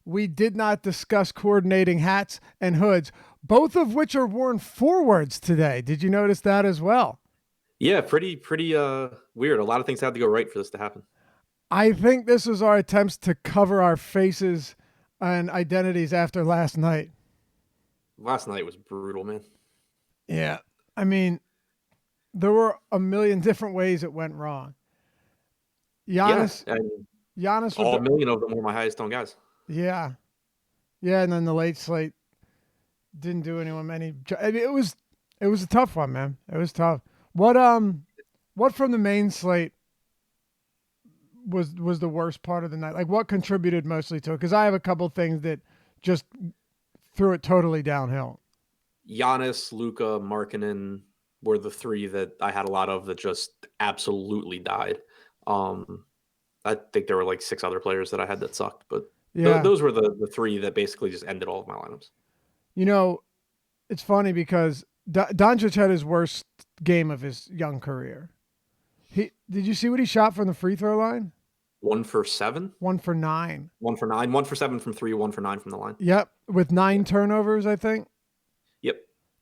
we did not discuss coordinating hats and hoods, both of which are worn forwards today. Did you notice that as well? Yeah, pretty weird. A lot of things had to go right for this to happen. I think this was our attempts to cover our faces and identities after last night. Last night was brutal, man. Yeah. I mean, there were a million different ways it went wrong. Yeah, Giannis, and Giannis with all a the million of them were my highest owned guys. yeah, yeah, and then the late slate didn't do anyone any. I mean, it was a tough one, man. It was tough. What from the main slate was the worst part of the night? Like, what contributed mostly to it? Because I have a couple things that just threw it totally downhill. Giannis, Luka, Markkanen were the three that I had a lot of that just absolutely died. Um, I think there were like six other players that I had that sucked, but Yeah, those were the three that basically just ended all of my lineups. you know, it's funny because Doncic had his worst game of his young career. He did you see what he shot from the free throw line? 1 for 7, 1 for 9. 1 for 9, 1 for 7 from three, 1 for 9 from the line. Yep, with nine Yeah. turnovers, I think. Yep.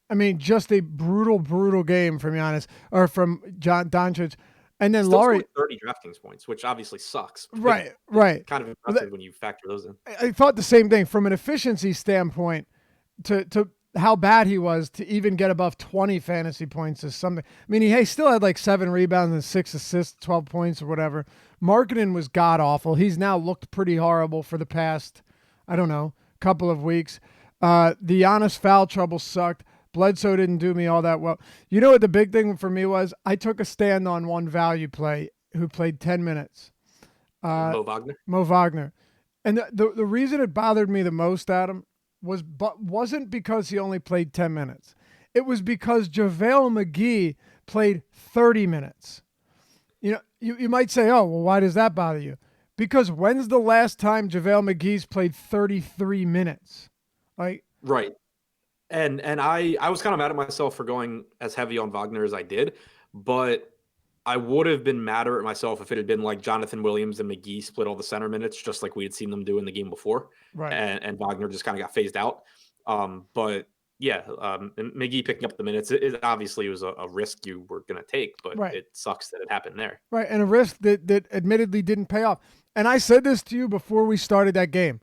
I mean, just a brutal, brutal game from Giannis or from John Doncic, and then Still Laurie. scored 30 DraftKings points, which obviously sucks, but Right, it's right. kind of Well, impressive when you factor those in. I thought the same thing from an efficiency standpoint. To how bad he was to even get above 20 fantasy points is something. I mean, he still had like 7 rebounds and 6 assists, 12 points or whatever. Marketing was god awful. He's now looked pretty horrible for the past, I don't know, couple of weeks. The Giannis foul trouble sucked. Bledsoe didn't do me all that well. You know what the big thing for me was? I took a stand on one value play who played 10 minutes. Mo Wagner. Mo Wagner. And the reason it bothered me the most, Adam, wasn't because he only played 10 minutes. It was because JaVale McGee played 30 minutes. You know, you might say, oh, well, why does that bother you? Because when's the last time JaVale McGee's played 33 minutes? Like, Right. And I was kind of mad at myself for going as heavy on Wagner as I did, but I would have been madder at myself if it had been like Jonathan Williams and McGee split all the center minutes, just like we had seen them do in the game before, right. and Wagner just kind of got phased out. But yeah, McGee picking up the minutes, it obviously was a risk you were going to take, but Right. it sucks that it happened there. Right. And a risk that admittedly didn't pay off. And I said this to you before we started that game.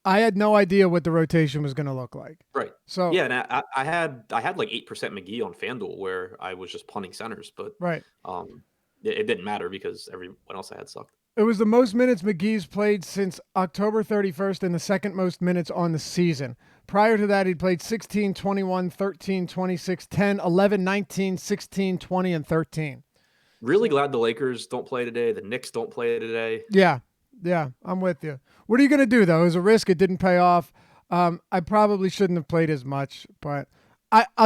I had no idea what the rotation was going to look like. Right. So, Yeah, and I had like 8% McGee on FanDuel where I was just punting centers, but right. um, it didn't matter because everyone else I had sucked. It was the most minutes McGee's played since October 31st and the second most minutes on the season. Prior to that, he'd played 16, 21, 13, 26, 10, 11, 19, 16, 20, and 13. Really glad the Lakers don't play today. The Knicks don't play today. Yeah, yeah, I'm with you. What are you going to do, though? It was a risk. It didn't pay off. I probably shouldn't have played as much, but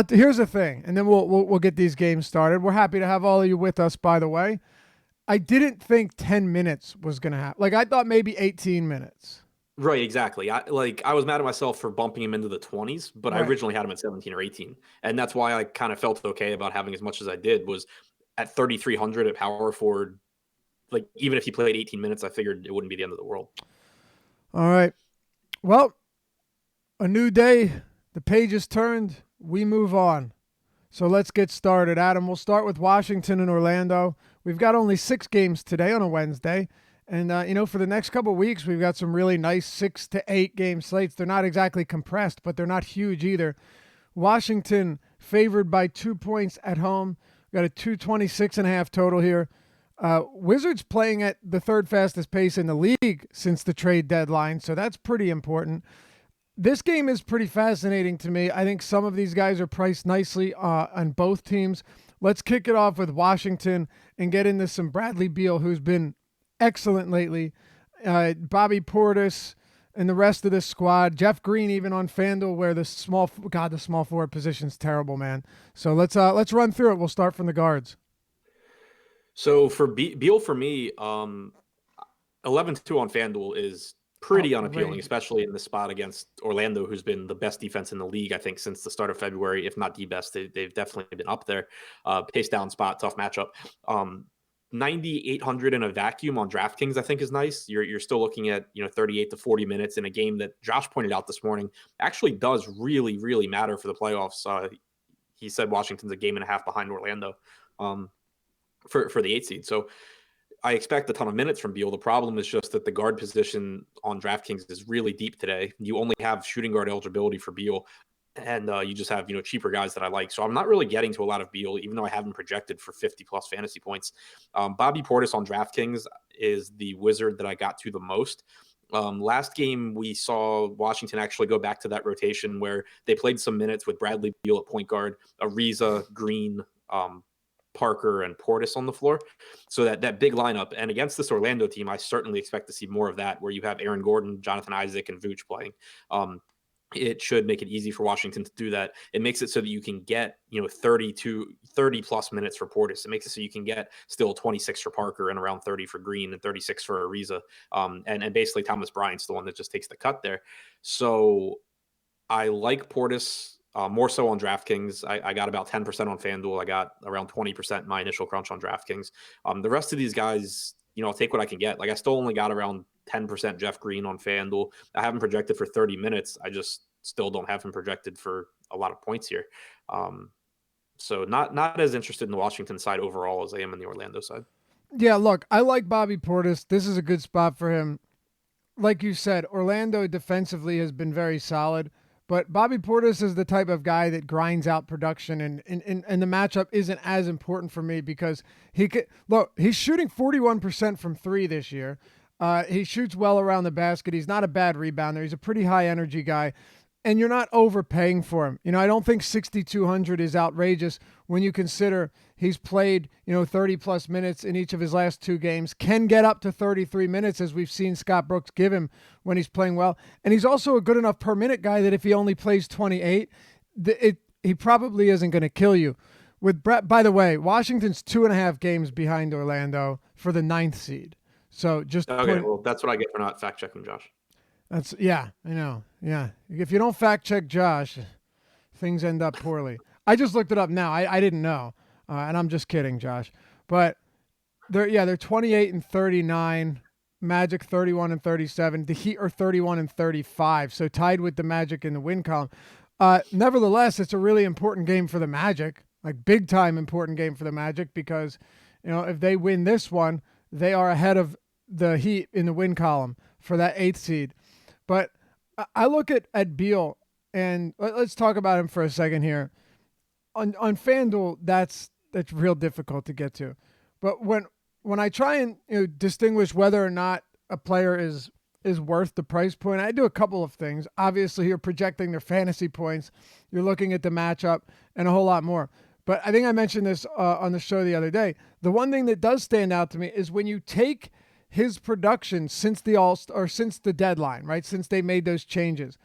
here's the thing, and then we'll get these games started. We're happy to have all of you with us, by the way. I didn't think 10 minutes was going to happen. Like, I thought maybe 18 minutes. Right, exactly. I was mad at myself for bumping him into the 20s, but I Right. originally had him at 17 or 18. And that's why I kind of felt okay about having as much as I did was at 3,300 at power forward. Like, even if he played 18 minutes, I figured it wouldn't be the end of the world. All right. Well, a new day. The page is turned. We move on. So let's get started. Adam, we'll start with Washington and Orlando. We've got only 6 games today on a Wednesday. And, for the next couple of weeks, we've got some really nice 6 to 8 game slates. They're not exactly compressed, but they're not huge either. Washington favored by 2 points at home. We've got a 226.5 total here. Wizards playing at the third fastest pace in the league since the trade deadline, so that's pretty important. This game is pretty fascinating to me. I think some of these guys are priced nicely on both teams. Let's kick it off with Washington and get into some Bradley Beal, who's been excellent lately. Bobby Portis and the rest of this squad. Jeff Green even on FanDuel, where the small forward position's terrible, man. So let's run through it. We'll start from the guards. So for Beal, for me, 11-2 on FanDuel is pretty unappealing, Outrageous. especially in the spot against Orlando, who's been the best defense in the league, I think, since the start of February, if not the best. They've definitely been up there. Pace down spot, tough matchup. 9,800 in a vacuum on DraftKings, I think, is nice. You're still looking at 38 to 40 minutes in a game that Josh pointed out this morning actually does really, really matter for the playoffs. He said Washington's a game and a half behind Orlando for the 8 seed. So I expect a ton of minutes from Beal. The problem is just that the guard position on DraftKings is really deep today. You only have shooting guard eligibility for Beal, and you just have cheaper guys that I like. So I'm not really getting to a lot of Beal, even though I haven't projected for 50 plus fantasy points. Bobby Portis on DraftKings is the wizard that I got to the most. Last game, we saw Washington actually go back to that rotation where they played some minutes with Bradley Beal at point guard, Ariza, Green, Parker, and Portis on the floor. So that big lineup. And against this Orlando team, I certainly expect to see more of that, where you have Aaron Gordon, Jonathan Isaac, and Vooch playing. It should make it easy for Washington to do that. It makes it so that you can get 30 plus minutes for Portis. It makes it so you can get still 26 for Parker and around 30 for Green and 36 for Ariza. And basically Thomas Bryant's the one that just takes the cut there. So I like Portis more so on DraftKings. I got about 10% on FanDuel. I got around 20% my initial crunch on DraftKings. The rest of these guys, I'll take what I can get. Like, I still only got around 10% Jeff Green on FanDuel. I haven't projected for 30 minutes. I just still don't have him projected for a lot of points here. So not as interested in the Washington side overall as I am in the Orlando side. Yeah, look, I like Bobby Portis. This is a good spot for him. Like you said, Orlando defensively has been very solid, but Bobby Portis is the type of guy that grinds out production, and the matchup isn't as important for me because he's shooting 41% from three this year. He shoots well around the basket. He's not a bad rebounder. He's a pretty high energy guy, and you're not overpaying for him. I don't think 6,200 is outrageous when you consider he's played 30 plus minutes in each of his last two games, can get up to 33 minutes as we've seen Scott Brooks give him when he's playing well, and he's also a good enough per minute guy that if he only plays 28, he probably isn't going to kill you. By the way, Washington's 2.5 games behind Orlando for the 9th seed. So just okay. Well, that's what I get for not fact checking Josh. I know. Yeah. If you don't fact check Josh, things end up poorly. I just looked it up now. I didn't know. And I'm just kidding, Josh. But they're 28 and 39. Magic 31 and 37. The Heat are 31 and 35. So tied with the Magic in the win column. Nevertheless, it's a really important game for the Magic, like big time important game for the Magic, because if they win this one, they are ahead of the Heat in the win column for that 8th seed. But I look at Beal, and let's talk about him for a second here. On FanDuel, that's real difficult to get to. But when I try and distinguish whether or not a player is worth the price point, I do a couple of things. Obviously, you're projecting their fantasy points. You're looking at the matchup and a whole lot more. But I think I mentioned this on the show the other day. The one thing that does stand out to me is when you take his production since the deadline, right? Since they made those changes,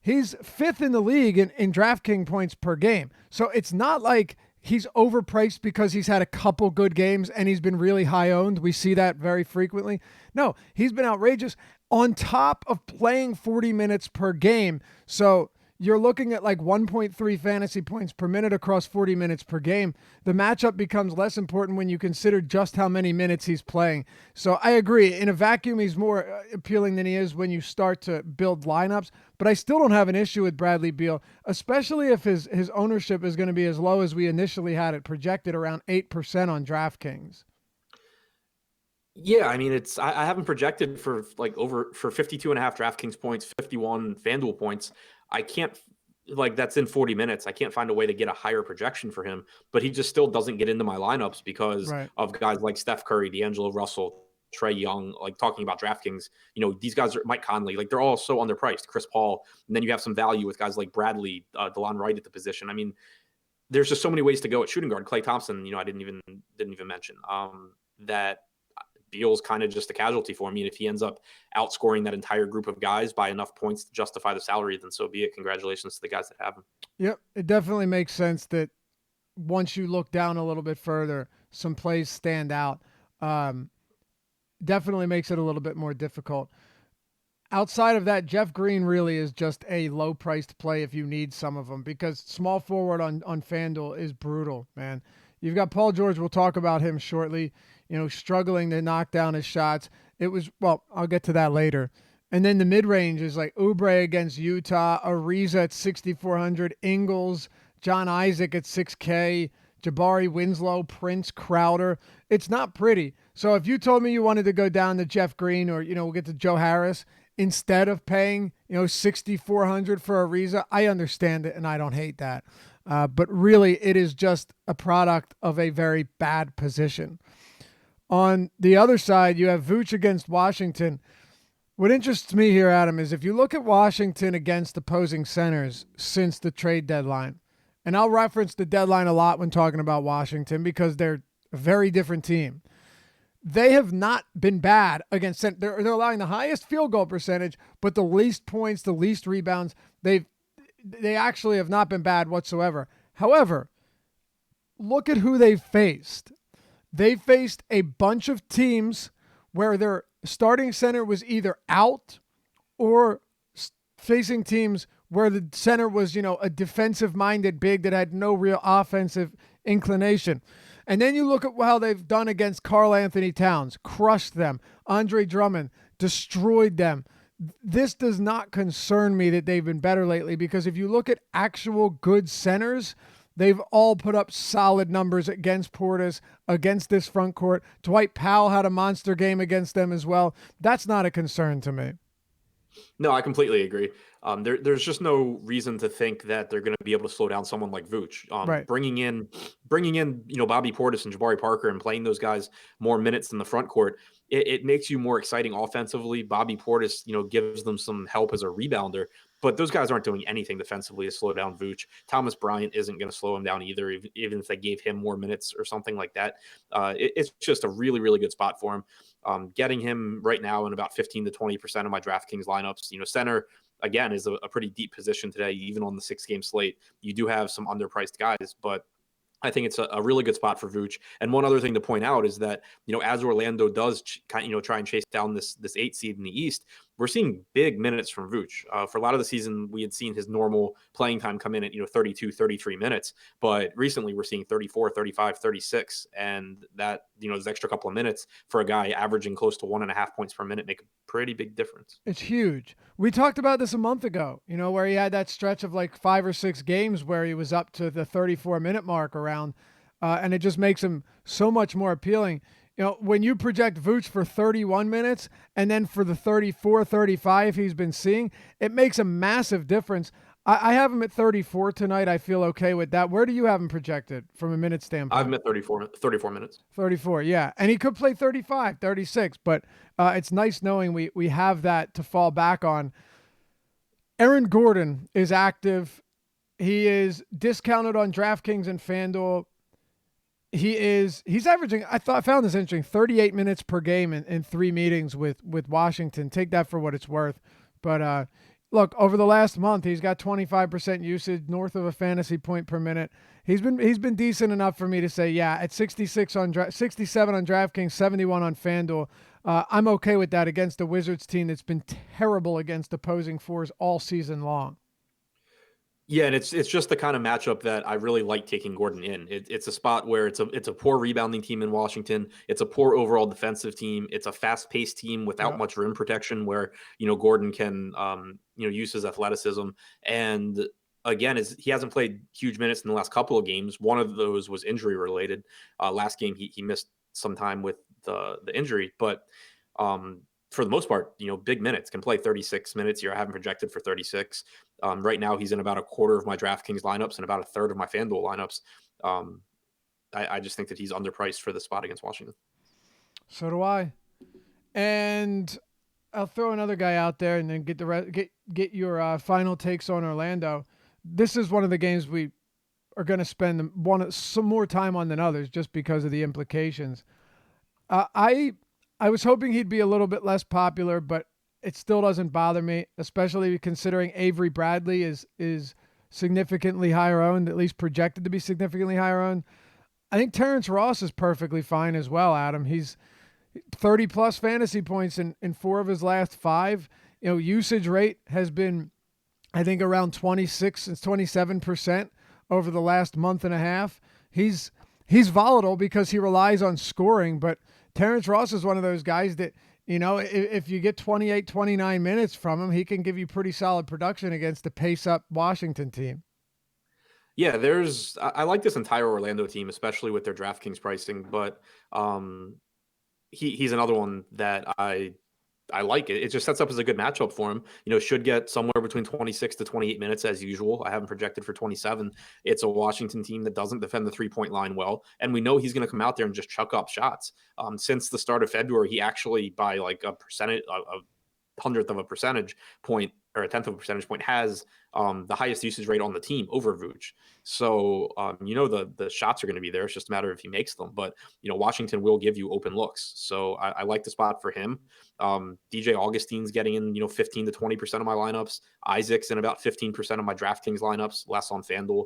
he's 5th in the league in DraftKings points per game. So it's not like he's overpriced because he's had a couple good games and he's been really high owned. We see that very frequently. No, he's been outrageous on top of playing 40 minutes per game. So you're looking at like 1.3 fantasy points per minute across 40 minutes per game. The matchup becomes less important when you consider just how many minutes he's playing. So I agree. In a vacuum, he's more appealing than he is when you start to build lineups. But I still don't have an issue with Bradley Beal, especially if his ownership is going to be as low as we initially had it projected, around 8% on DraftKings. Yeah, I mean, I haven't projected for 52 and a half DraftKings points, 51 FanDuel points. I can't, that's in 40 minutes. I can't find a way to get a higher projection for him, but he just still doesn't get into my lineups because of guys like Steph Curry, D'Angelo Russell, Trae Young, talking about DraftKings, these guys are Mike Conley, they're all so underpriced, Chris Paul. And then you have some value with guys like Bradley, DeLon Wright at the position. I mean, there's just so many ways to go at shooting guard. Klay Thompson, I didn't even mention that Beal's kind of just a casualty for me. And if he ends up outscoring that entire group of guys by enough points to justify the salary, then so be it. Congratulations to the guys that have him. Yep. It definitely makes sense that once you look down a little bit further, some plays stand out. Definitely makes it a little bit more difficult. Outside of that, Jeff Green really is just a low-priced play if you need some of them, because small forward on FanDuel is brutal, man. You've got Paul George. We'll talk about him shortly. struggling to knock down his shots. It was, well, I'll get to that later. And then the mid-range is like Oubre against Utah, Ariza at 6,400, Ingles, John Isaac at 6K, Jabari Winslow, Prince, Crowder. It's not pretty. So if you told me you wanted to go down to Jeff Green or, we'll get to Joe Harris instead of paying, 6,400 for Ariza, I understand it and I don't hate that. But really, it is just a product of a very bad position. On the other side, you have Vooch against Washington. What interests me here, Adam, is if you look at Washington against opposing centers since the trade deadline, and I'll reference the deadline a lot when talking about Washington because they're a very different team. They have not been bad against center. They're allowing the highest field goal percentage, but the least points, the least rebounds. They actually have not been bad whatsoever. However, look at who they've faced. They faced a bunch of teams where their starting center was either out or facing teams where the center was, a defensive-minded big that had no real offensive inclination. And then you look at how they've done against Karl Anthony Towns, crushed them. Andre Drummond destroyed them. This does not concern me that they've been better lately because if you look at actual good centers, they've all put up solid numbers against Portis, against this front court. Dwight Powell had a monster game against them as well. That's not a concern to me. No, I completely agree. There's just no reason to think that they're going to be able to slow down someone like Vooch. Right. Bringing in, Bobby Portis and Jabari Parker and playing those guys more minutes in the front court, it makes you more exciting offensively. Bobby Portis, gives them some help as a rebounder, but those guys aren't doing anything defensively to slow down Vooch. Thomas Bryant isn't going to slow him down either, even if they gave him more minutes or something like that. It's just a really, really good spot for him. Getting him right now in about 15 to 20% of my DraftKings lineups, center, again, is a pretty deep position today, even on the 6-game slate. You do have some underpriced guys, but I think it's a really good spot for Vooch. And one other thing to point out is that, as Orlando does try and chase down this 8 seed in the East, we're seeing big minutes from Vooch. For a lot of the season, we had seen his normal playing time come in at, 32, 33 minutes. But recently we're seeing 34, 35, 36. And that, those extra couple of minutes for a guy averaging close to 1.5 points per minute make a pretty big difference. It's huge. We talked about this a month ago, where he had that stretch of like 5 or 6 games where he was up to the 34-minute mark around, and it just makes him so much more appealing. When you project Vooch for 31 minutes and then for the 34, 35 he's been seeing, it makes a massive difference. I have him at 34 tonight. I feel okay with that. Where do you have him projected from a minute standpoint? I have him at 34 minutes. 34, yeah. And he could play 35, 36, but it's nice knowing we have that to fall back on. Aaron Gordon is active. He is discounted on DraftKings and FanDuel. He's averaging, I found this interesting, 38 minutes per game in 3 meetings with Washington. Take that for what it's worth. But look, over the last month, he's got 25% usage, north of a fantasy point per minute. He's been decent enough for me to say, yeah, at 67 on DraftKings, 71 on FanDuel. I'm okay with that against the Wizards team that's been terrible against opposing fours all season long. Yeah, and it's just the kind of matchup that I really like taking Gordon in. It's a spot where it's a poor rebounding team in Washington. It's a poor overall defensive team. It's a fast-paced team without much rim protection where, Gordon can, use his athleticism. And again, he hasn't played huge minutes in the last couple of games. One of those was injury related. Last game, he missed some time with the injury, but for the most part, big minutes, can play 36 minutes here. I have him projected for 36. Right now, he's in about a quarter of my DraftKings lineups and about a third of my FanDuel lineups. I just think that he's underpriced for the spot against Washington. So do I. And I'll throw another guy out there and then get your final takes on Orlando. This is one of the games we are going to spend some more time on than others just because of the implications. I was hoping he'd be a little bit less popular, but it still doesn't bother me, especially considering Avery Bradley is significantly higher owned, at least projected to be significantly higher owned. I think Terrence Ross is perfectly fine as well, Adam. He's 30-plus fantasy points in 4 of his last 5. Usage rate has been, I think, around 26 and 27% over the last month and a half. He's he's volatile because he relies on scoring, but Terrence Ross is one of those guys that, if you get 28, 29 minutes from him, he can give you pretty solid production against the pace-up Washington team. Yeah, I like this entire Orlando team, especially with their DraftKings pricing, but he's another one that I like it. It just sets up as a good matchup for him. Should get somewhere between 26 to 28 minutes as usual. I haven't projected for 27. It's a Washington team that doesn't defend the 3-point line well, and we know he's going to come out there and just chuck up shots. Since the start of February, he actually, by like a hundredth of a percentage point or a tenth of a percentage point, has the highest usage rate on the team over Vooch. So the shots are going to be there. It's just a matter of if he makes them. But Washington will give you open looks. So I like the spot for him. DJ Augustine's getting in 15 to 20% of my lineups. Isaac's in about 15% of my DraftKings lineups, less on FanDuel.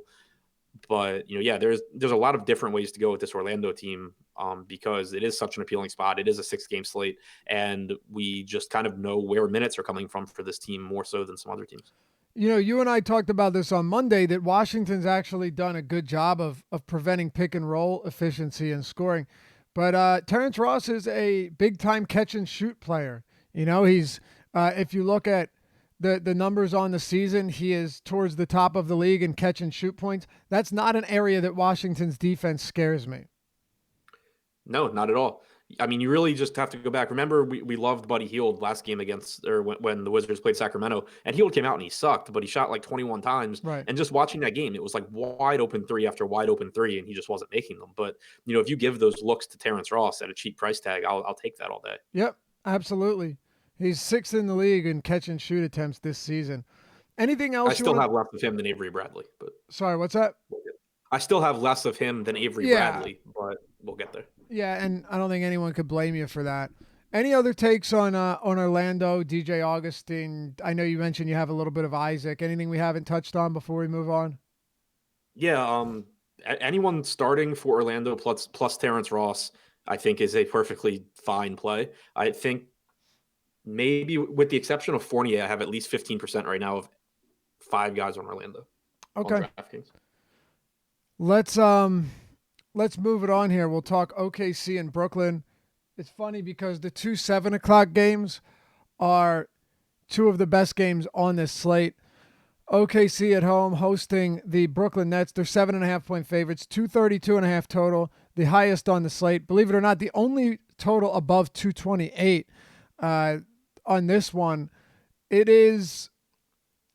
But there's a lot of different ways to go with this Orlando team because it is such an appealing spot. It is a 6-game slate, and we just kind of know where minutes are coming from for this team more so than some other teams. You and I talked about this on Monday that Washington's actually done a good job of preventing pick and roll efficiency and scoring. But Terrence Ross is a big time catch and shoot player. He's if you look at the numbers on the season, he is towards the top of the league in catch and shoot points. That's not an area that Washington's defense scares me. No, not at all. I mean, you really just have to go back. Remember, we loved Buddy Hield last game when the Wizards played Sacramento, and Hield came out and he sucked, but he shot like 21 times. Right. And just watching that game, it was like wide open three after wide open three, and he just wasn't making them. But if you give those looks to Terrence Ross at a cheap price tag, I'll take that all day. Yep, absolutely. He's 6th in the league in catch and shoot attempts this season. Anything else? I still have less of him than Avery Bradley, but sorry, what's that? I still have less of him than Avery Bradley, but we'll get there. Yeah, and I don't think anyone could blame you for that. Any other takes on Orlando, DJ Augustine? I know you mentioned you have a little bit of Isaac. Anything we haven't touched on before we move on? Yeah, anyone starting for Orlando plus Terrence Ross, I think, is a perfectly fine play. I think maybe with the exception of Fournier, I have at least 15% right now of 5 guys on Orlando. Okay. On DraftKings. Let's move it on here. We'll talk OKC and Brooklyn. It's funny because the 2 7:00 games are 2 of the best games on this slate. OKC at home hosting the Brooklyn Nets. They're 7.5-point favorites, 232.5 total, the highest on the slate. Believe it or not, the only total above 228 on this one. It's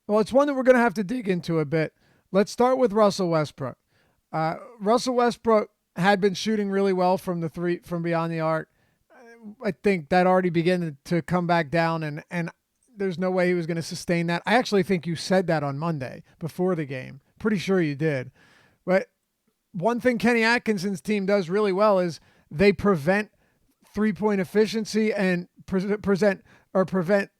one that we're going to have to dig into a bit. Let's start with Russell Westbrook. Russell Westbrook had been shooting really well from the three from beyond the arc. I think that already began to come back down, and there's no way he was going to sustain that. I actually think you said that on Monday before the game. Pretty sure you did. But one thing Kenny Atkinson's team does really well is they prevent 3-point efficiency and prevent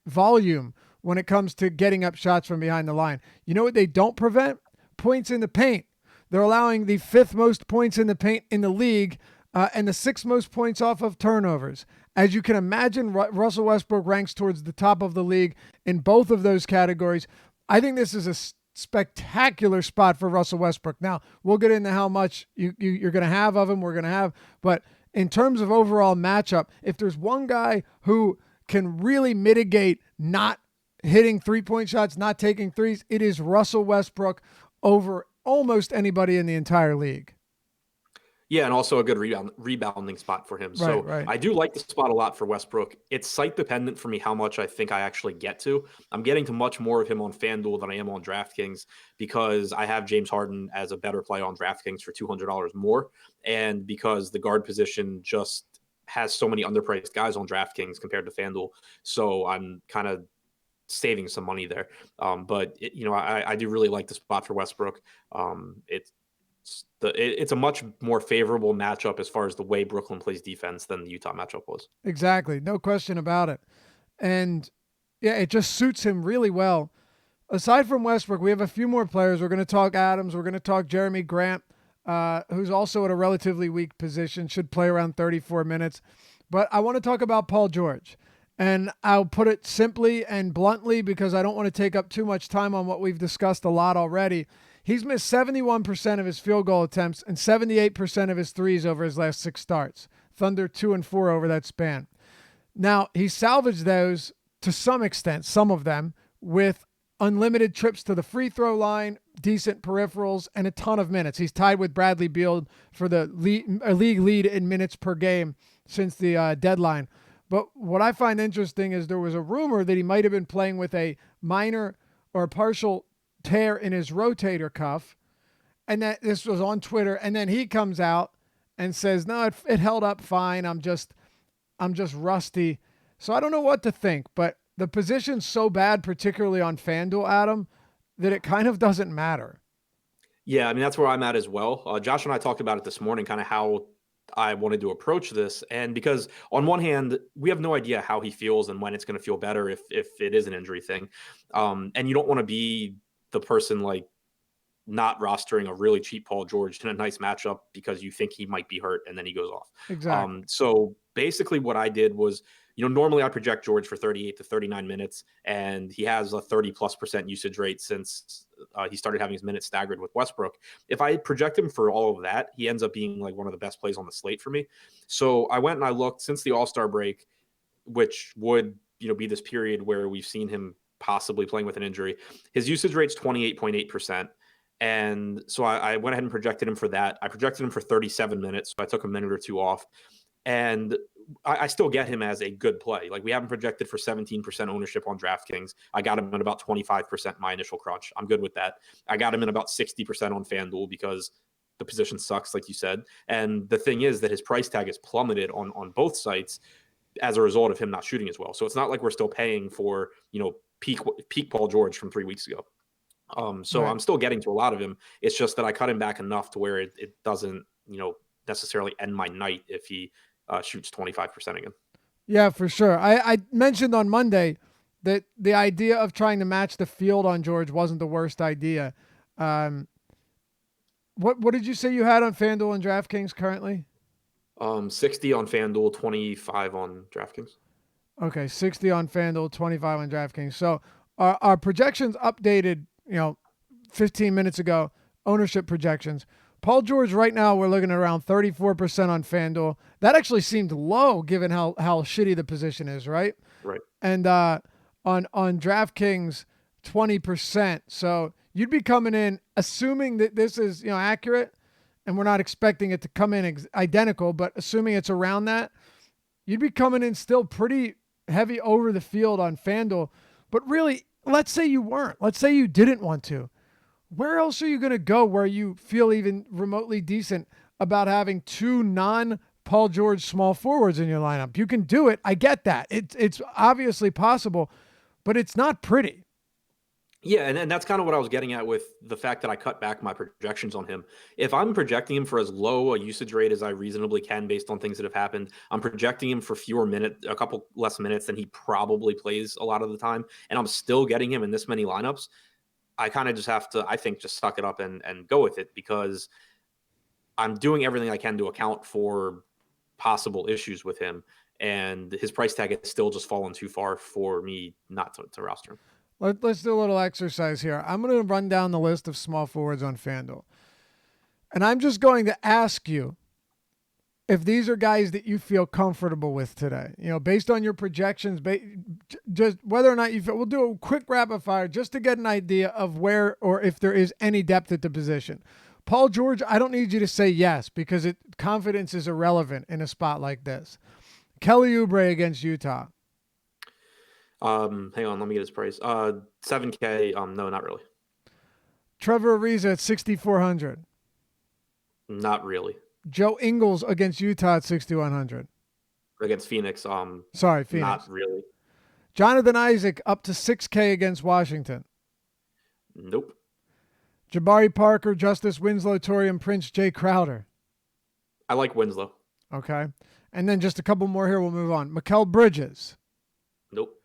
volume when it comes to getting up shots from behind the line. You know what they don't prevent? Points in the paint. They're allowing the 5th most points in the paint in the league and the 6th most points off of turnovers. As you can imagine, Russell Westbrook ranks towards the top of the league in both of those categories. I think this is a spectacular spot for Russell Westbrook. Now, we'll get into how much you're going to have of him, we're going to have. But in terms of overall matchup, if there's one guy who can really mitigate not hitting 3-point shots, not taking threes, it is Russell Westbrook over almost anybody in the entire league. Yeah, and also a good rebounding spot for him. Right. I do like the spot a lot for Westbrook. It's site dependent for me how much I think I actually get to. I'm getting to much more of him on FanDuel than I am on DraftKings because I have James Harden as a better play on DraftKings for $200 more, and because the guard position just has so many underpriced guys on DraftKings compared to FanDuel. So I'm kind of saving some money there. But I do really like the spot for Westbrook. It's a much more favorable matchup as far as the way Brooklyn plays defense than the Utah matchup was. Exactly. No question about it. And yeah, it just suits him really well. Aside from Westbrook, we have a few more players. We're going to talk Adams. We're going to talk Jeremy Grant, who's also at a relatively weak position, should play around 34 minutes. But I want to talk about Paul George. And I'll put it simply and bluntly because I don't want to take up too much time on what we've discussed a lot already. He's missed 71% of his field goal attempts and 78% of his threes over his last 6 starts. Thunder 2-4 over that span. Now, he salvaged those to some extent, some of them, with unlimited trips to the free throw line, decent peripherals, and a ton of minutes. He's tied with Bradley Beal for the league lead in minutes per game since the deadline. But what I find interesting is there was a rumor that he might have been playing with a minor or partial tear in his rotator cuff, and that this was on Twitter. And then he comes out and says, "No, it held up fine. I'm just rusty." So I don't know what to think, but the position's so bad, particularly on FanDuel, Adam, that it kind of doesn't matter. Yeah, I mean, that's where I'm at as well. Josh and I talked about it this morning, kind of how I wanted to approach this. And because on one hand, we have no idea how he feels and when it's going to feel better if it is an injury thing. And you don't want to be the person like not rostering a really cheap Paul George in a nice matchup because you think he might be hurt and then he goes off. Exactly. So basically what I did was, normally I project George for 38 to 39 minutes, and he has a 30+% usage rate since he started having his minutes staggered with Westbrook. If I project him for all of that, he ends up being like one of the best plays on the slate for me. So I went and I looked since the All-Star break, which would, be this period where we've seen him possibly playing with an injury. His usage rate's 28.8%. And so I went ahead and projected him for that. I projected him for 37 minutes. So I took a minute or two off. And I still get him as a good play. Like, we haven't projected for 17% ownership on DraftKings. I got him at about 25% my initial crunch. I'm good with that. I got him in about 60% on FanDuel because the position sucks, like you said. And the thing is that his price tag is plummeted on both sites as a result of him not shooting as well. So it's not like we're still paying for, peak Paul George from 3 weeks ago. So Right. I'm still getting to a lot of him. It's just that I cut him back enough to where it doesn't, necessarily end my night if he shoots 25% again. Yeah, for sure. I mentioned on Monday that the idea of trying to match the field on George wasn't the worst idea. What did you say you had on FanDuel and DraftKings currently? 60 on FanDuel, 25 on DraftKings. Okay, 60 on FanDuel, 25 on DraftKings. So our projections updated, 15 minutes ago, ownership projections. Paul George right now, we're looking at around 34% on FanDuel. That actually seemed low given how shitty the position is, right? Right. And on DraftKings, 20%. So you'd be coming in, assuming that this is, accurate, and we're not expecting it to come in identical, but assuming it's around that, you'd be coming in still pretty heavy over the field on FanDuel. But really, let's say you weren't. Let's say you didn't want to. Where else are you going to go where you feel even remotely decent about having 2 non-Paul George small forwards in your lineup? You can do it. I get that. It's obviously possible, but it's not pretty. Yeah, and that's kind of what I was getting at with the fact that I cut back my projections on him. If I'm projecting him for as low a usage rate as I reasonably can based on things that have happened, I'm projecting him for a couple less minutes than he probably plays a lot of the time, and I'm still getting him in this many lineups. I kind of just have to, I think, just suck it up and go with it because I'm doing everything I can to account for possible issues with him. And his price tag has still just fallen too far for me not to roster him. Let's do a little exercise here. I'm going to run down the list of small forwards on FanDuel. And I'm just going to ask you if these are guys that you feel comfortable with today, based on your projections, just whether or not you feel. We'll do a quick rapid fire just to get an idea of where or if there is any depth at the position. Paul George, I don't need you to say yes because confidence is irrelevant in a spot like this. Kelly Oubre against Utah. Hang on, let me get his price. 7K. No, not really. Trevor Ariza at 6,400. Not really. Joe Ingles against Utah at 6,100. Against Phoenix. Sorry, Phoenix. Not really. Jonathan Isaac up to 6K against Washington. Nope. Jabari Parker, Justice Winslow, Torian Prince, Jay Crowder. I like Winslow. Okay. And then just a couple more here, we'll move on. Mikal Bridges. Nope.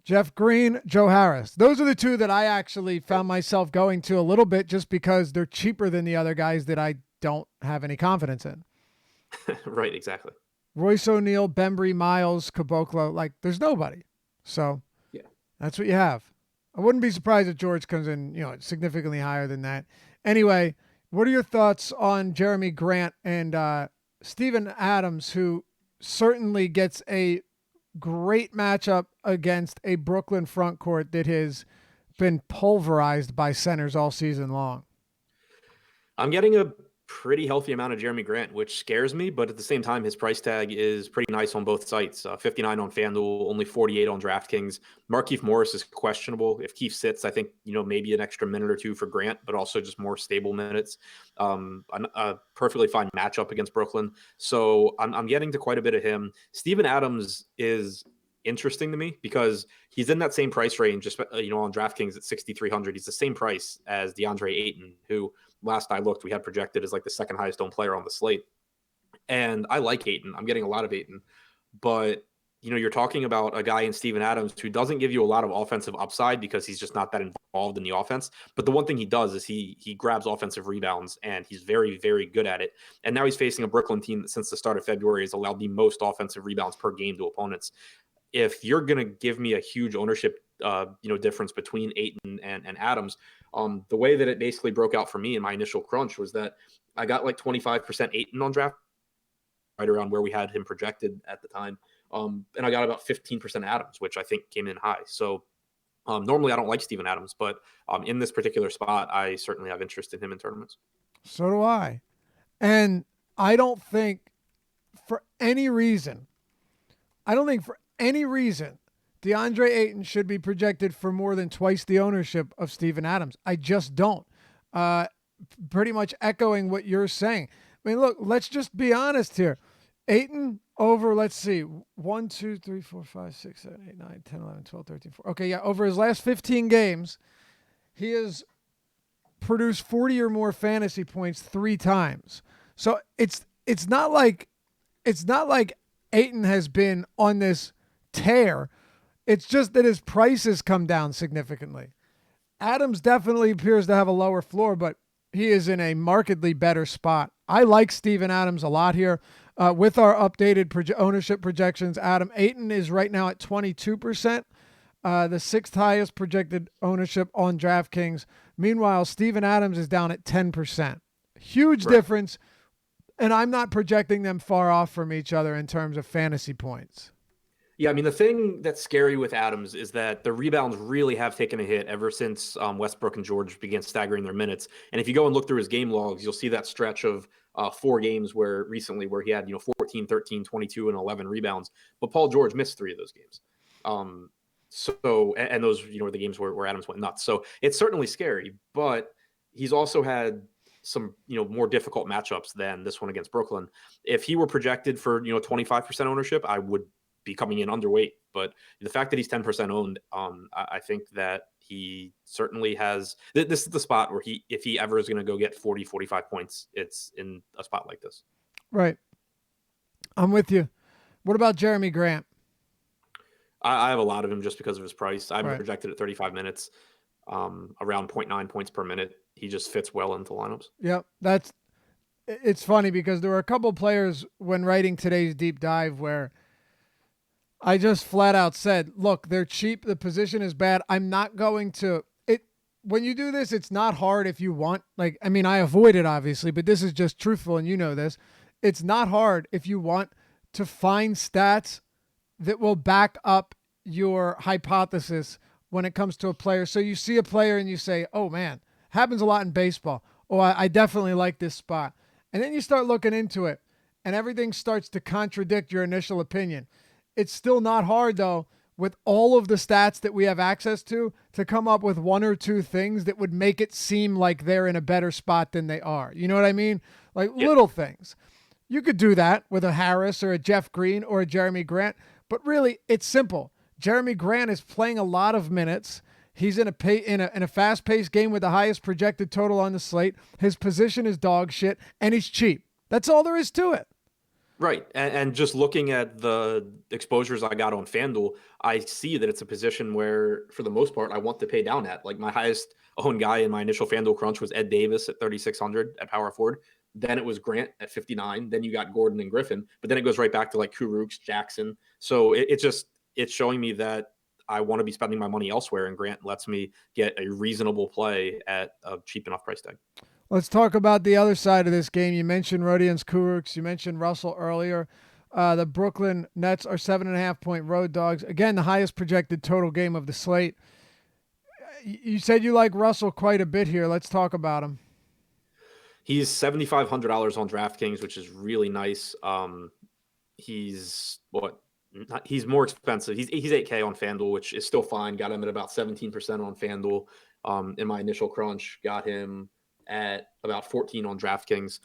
Jeff Green, Joe Harris. Those are the two that I actually found myself going to a little bit just because they're cheaper than the other guys that I don't have any confidence in. Right, exactly. Royce O'Neal, Bembry, Miles, Caboclo. Like, there's nobody. So Yeah. that's what you have. I wouldn't be surprised if George comes in, significantly higher than that. Anyway, what are your thoughts on Jeremy Grant and Steven Adams, who certainly gets a great matchup against a Brooklyn front court that has been pulverized by centers all season long? I'm getting a pretty healthy amount of Jeremy Grant, which scares me, but at the same time, his price tag is pretty nice on both sites. 59 on FanDuel, only 48 on DraftKings. Markieff Morris is questionable. If Keith sits, I think, maybe an extra minute or two for Grant, but also just more stable minutes. A perfectly fine matchup against Brooklyn. So I'm getting to quite a bit of him. Steven Adams is interesting to me because he's in that same price range, just on DraftKings at 6,300. He's the same price as DeAndre Ayton, who last I looked we had projected as like the second highest owned player on the slate. And I like Ayton. I'm getting a lot of Ayton, but you're talking about a guy in Steven Adams who doesn't give you a lot of offensive upside because he's just not that involved in the offense. But the one thing he does is he grabs offensive rebounds, and he's very, very good at it. And now he's facing a Brooklyn team that since the start of February has allowed the most offensive rebounds per game to opponents. If you're going to give me a huge ownership difference between Ayton and Adams, the way that it basically broke out for me in my initial crunch was that I got like 25% Ayton on draft, right around where we had him projected at the time. And I got about 15% Adams, which I think came in high. So normally I don't like Steven Adams, but in this particular spot, I certainly have interest in him in tournaments. So do I. And I don't think for any reason, DeAndre Ayton should be projected for more than twice the ownership of Steven Adams. I just don't. Pretty much echoing what you're saying. I mean, look, let's just be honest here. Ayton over, let's see, 1, 2, 3, 4, 5, 6, 7, 8, 9, 10, 11, 12, 13, 14. Okay, yeah, over his last 15 games, he has produced 40 or more fantasy points 3 times. So it's not like Ayton has been on this tear. It's just that his price has come down significantly. Adams definitely appears to have a lower floor, but he is in a markedly better spot. I like Steven Adams a lot here. With our updated ownership projections, Ayton is right now at 22%, the sixth highest projected ownership on DraftKings. Meanwhile, Steven Adams is down at 10%. Huge difference, and I'm not projecting them far off from each other in terms of fantasy points. Yeah, I mean, the thing that's scary with Adams is that the rebounds really have taken a hit ever since Westbrook and George began staggering their minutes. And if you go and look through his game logs, you'll see that stretch of 4 games where he had 14, 13, 22, and 11 rebounds. But Paul George missed 3 of those games. And those were the games where Adams went nuts. So it's certainly scary, but he's also had some more difficult matchups than this one against Brooklyn. If he were projected for 25% ownership, I would be coming in underweight, but the fact that he's 10% owned, I think that he certainly has. This is the spot where if he ever is going to go get 40, 45 points, it's in a spot like this. Right. I'm with you. What about Jeremy Grant? I have a lot of him just because of his price. I'm projected at 35 minutes, around 0.9 points per minute. He just fits well into lineups. Yep. It's funny because there were a couple players when writing today's deep dive where I just flat out said, look, they're cheap. The position is bad. I'm not going to it. When you do this, it's not hard if you want. I avoid it obviously, but this is just truthful. And you know this, it's not hard if you want to find stats that will back up your hypothesis when it comes to a player. So you see a player and you say, oh man, happens a lot in baseball. Oh, I definitely like this spot. And then you start looking into it and everything starts to contradict your initial opinion. It's still not hard, though, with all of the stats that we have access to come up with 1 or 2 things that would make it seem like they're in a better spot than they are. You know what I mean? Little things. You could do that with a Harris or a Jeff Green or a Jeremy Grant, but really, it's simple. Jeremy Grant is playing a lot of minutes. He's in a fast-paced game with the highest projected total on the slate. His position is dog shit, and he's cheap. That's all there is to it. Right. And just looking at the exposures I got on FanDuel, I see that it's a position where, for the most part, I want to pay down at. Like my highest owned guy in my initial FanDuel crunch was Ed Davis at 3,600 at power forward. Then it was Grant at 59. Then you got Gordon and Griffin, but then it goes right back to like Kuruks, Jackson. So it's showing me that I want to be spending my money elsewhere, and Grant lets me get a reasonable play at a cheap enough price tag. Let's talk about the other side of this game. You mentioned Rodions Kurucs. You mentioned Russell earlier. The Brooklyn Nets are 7.5-point road dogs. Again, the highest projected total game of the slate. You said you like Russell quite a bit here. Let's talk about him. He's $7,500 on DraftKings, which is really nice. He's more expensive. He's 8K on FanDuel, which is still fine. Got him at about 17% on FanDuel. In my initial crunch, got him at about 14 on DraftKings,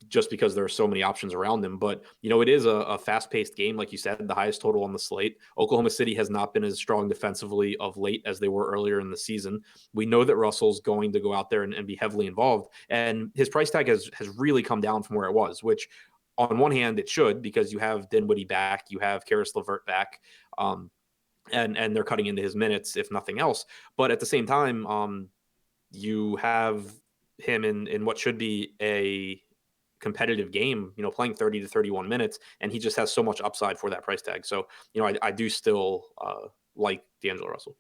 just because there are so many options around him. But, it is a fast-paced game, like you said, the highest total on the slate. Oklahoma City has not been as strong defensively of late as they were earlier in the season. We know that Russell's going to go out there and be heavily involved. And his price tag has really come down from where it was, which on one hand it should, because you have Dinwiddie back, you have Karis LeVert back, and they're cutting into his minutes, if nothing else. But at the same time, you have him in what should be a competitive game, playing 30 to 31 minutes, and he just has so much upside for that price tag. So, I do still like D'Angelo Russell.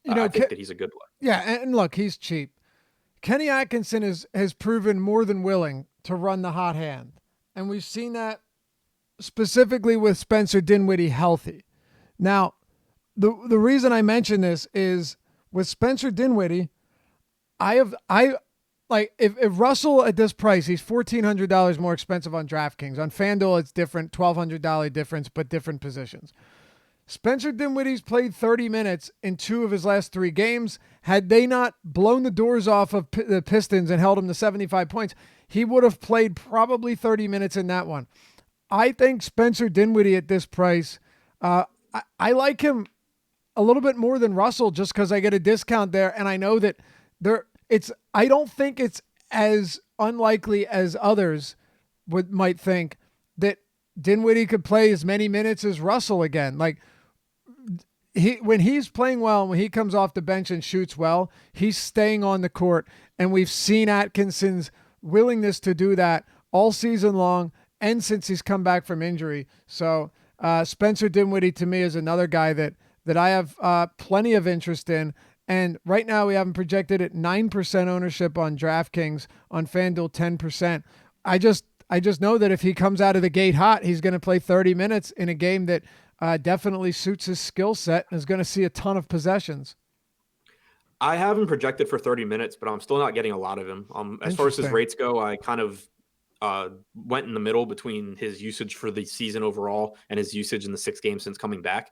I think that he's a good player. Yeah, and look, he's cheap. Kenny Atkinson has proven more than willing to run the hot hand, and we've seen that specifically with Spencer Dinwiddie healthy. Now, the reason I mention this is with Spencer Dinwiddie, if Russell at this price, he's $1,400 more expensive on DraftKings. On FanDuel, it's different, $1,200 difference, but different positions. Spencer Dinwiddie's played 30 minutes in 2 of his last 3 games. Had they not blown the doors off of the Pistons and held him to 75 points, he would have played probably 30 minutes in that one. I think Spencer Dinwiddie at this price, I like him a little bit more than Russell just because I get a discount there, and I know that I don't think it's as unlikely as others might think that Dinwiddie could play as many minutes as Russell again. Like when he's playing well, when he comes off the bench and shoots well, he's staying on the court, and we've seen Atkinson's willingness to do that all season long and since he's come back from injury. So Spencer Dinwiddie to me is another guy that I have plenty of interest in. And right now we have him projected at 9% ownership on DraftKings, on FanDuel 10%. I just know that if he comes out of the gate hot, he's going to play 30 minutes in a game that definitely suits his skill set and is going to see a ton of possessions. I have him projected for 30 minutes, but I'm still not getting a lot of him. As far as his rates go, I kind of went in the middle between his usage for the season overall and his usage in the 6 games since coming back.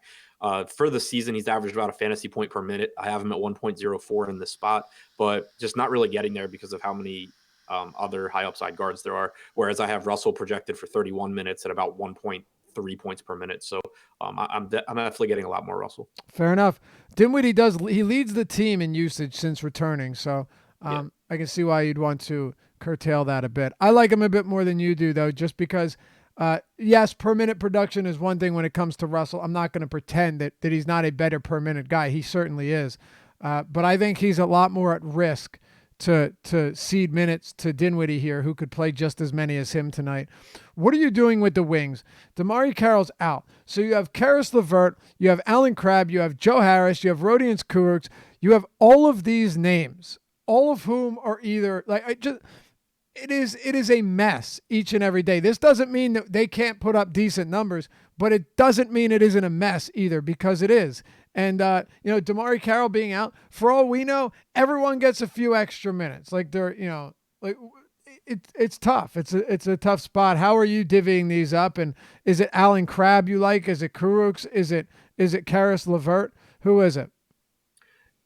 For the season, he's averaged about a fantasy point per minute. I have him at 1.04 in this spot, but just not really getting there because of how many other high upside guards there are. Whereas I have Russell projected for 31 minutes at about 1.3 points per minute. So I'm definitely getting a lot more Russell. Fair enough. Dinwiddie he leads the team in usage since returning. So I can see why you'd want to curtail that a bit. I like him a bit more than you do, though, just because yes, per minute production is one thing when it comes to Russell. I'm not going to pretend that he's not a better per minute guy. He certainly is. But I think he's a lot more at risk to cede minutes to Dinwiddie here, who could play just as many as him tonight. What are you doing with the wings? DeMarre Carroll's out. So you have Karis LeVert, you have Alan Crabb, you have Joe Harris, you have Rodions Kurucs, you have all of these names, all of whom are either it is a mess each and every day. This doesn't mean that they can't put up decent numbers, but it doesn't mean it isn't a mess either, because it is. And DeMarre Carroll being out, for all we know, everyone gets a few extra minutes. Like it's tough. It's a tough spot. How are you divvying these up? And is it Alan Crabb you like? Is it Kurucs? Is it Karis LeVert? Who is it?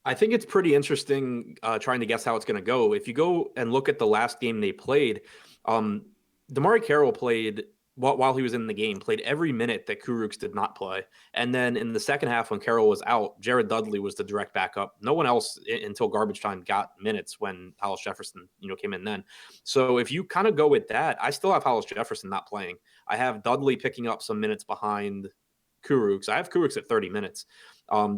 I think it's pretty interesting trying to guess how it's going to go. If you go and look at the last game they played, DeMarre Carroll played, while he was in the game, played every minute that Kurucs did not play. And then in the second half when Carroll was out, Jared Dudley was the direct backup. No one else until garbage time got minutes when Hollis Jefferson came in then. So if you kind of go with that, I still have Hollis Jefferson not playing. I have Dudley picking up some minutes behind Kurucs. I have Kurucs at 30 minutes.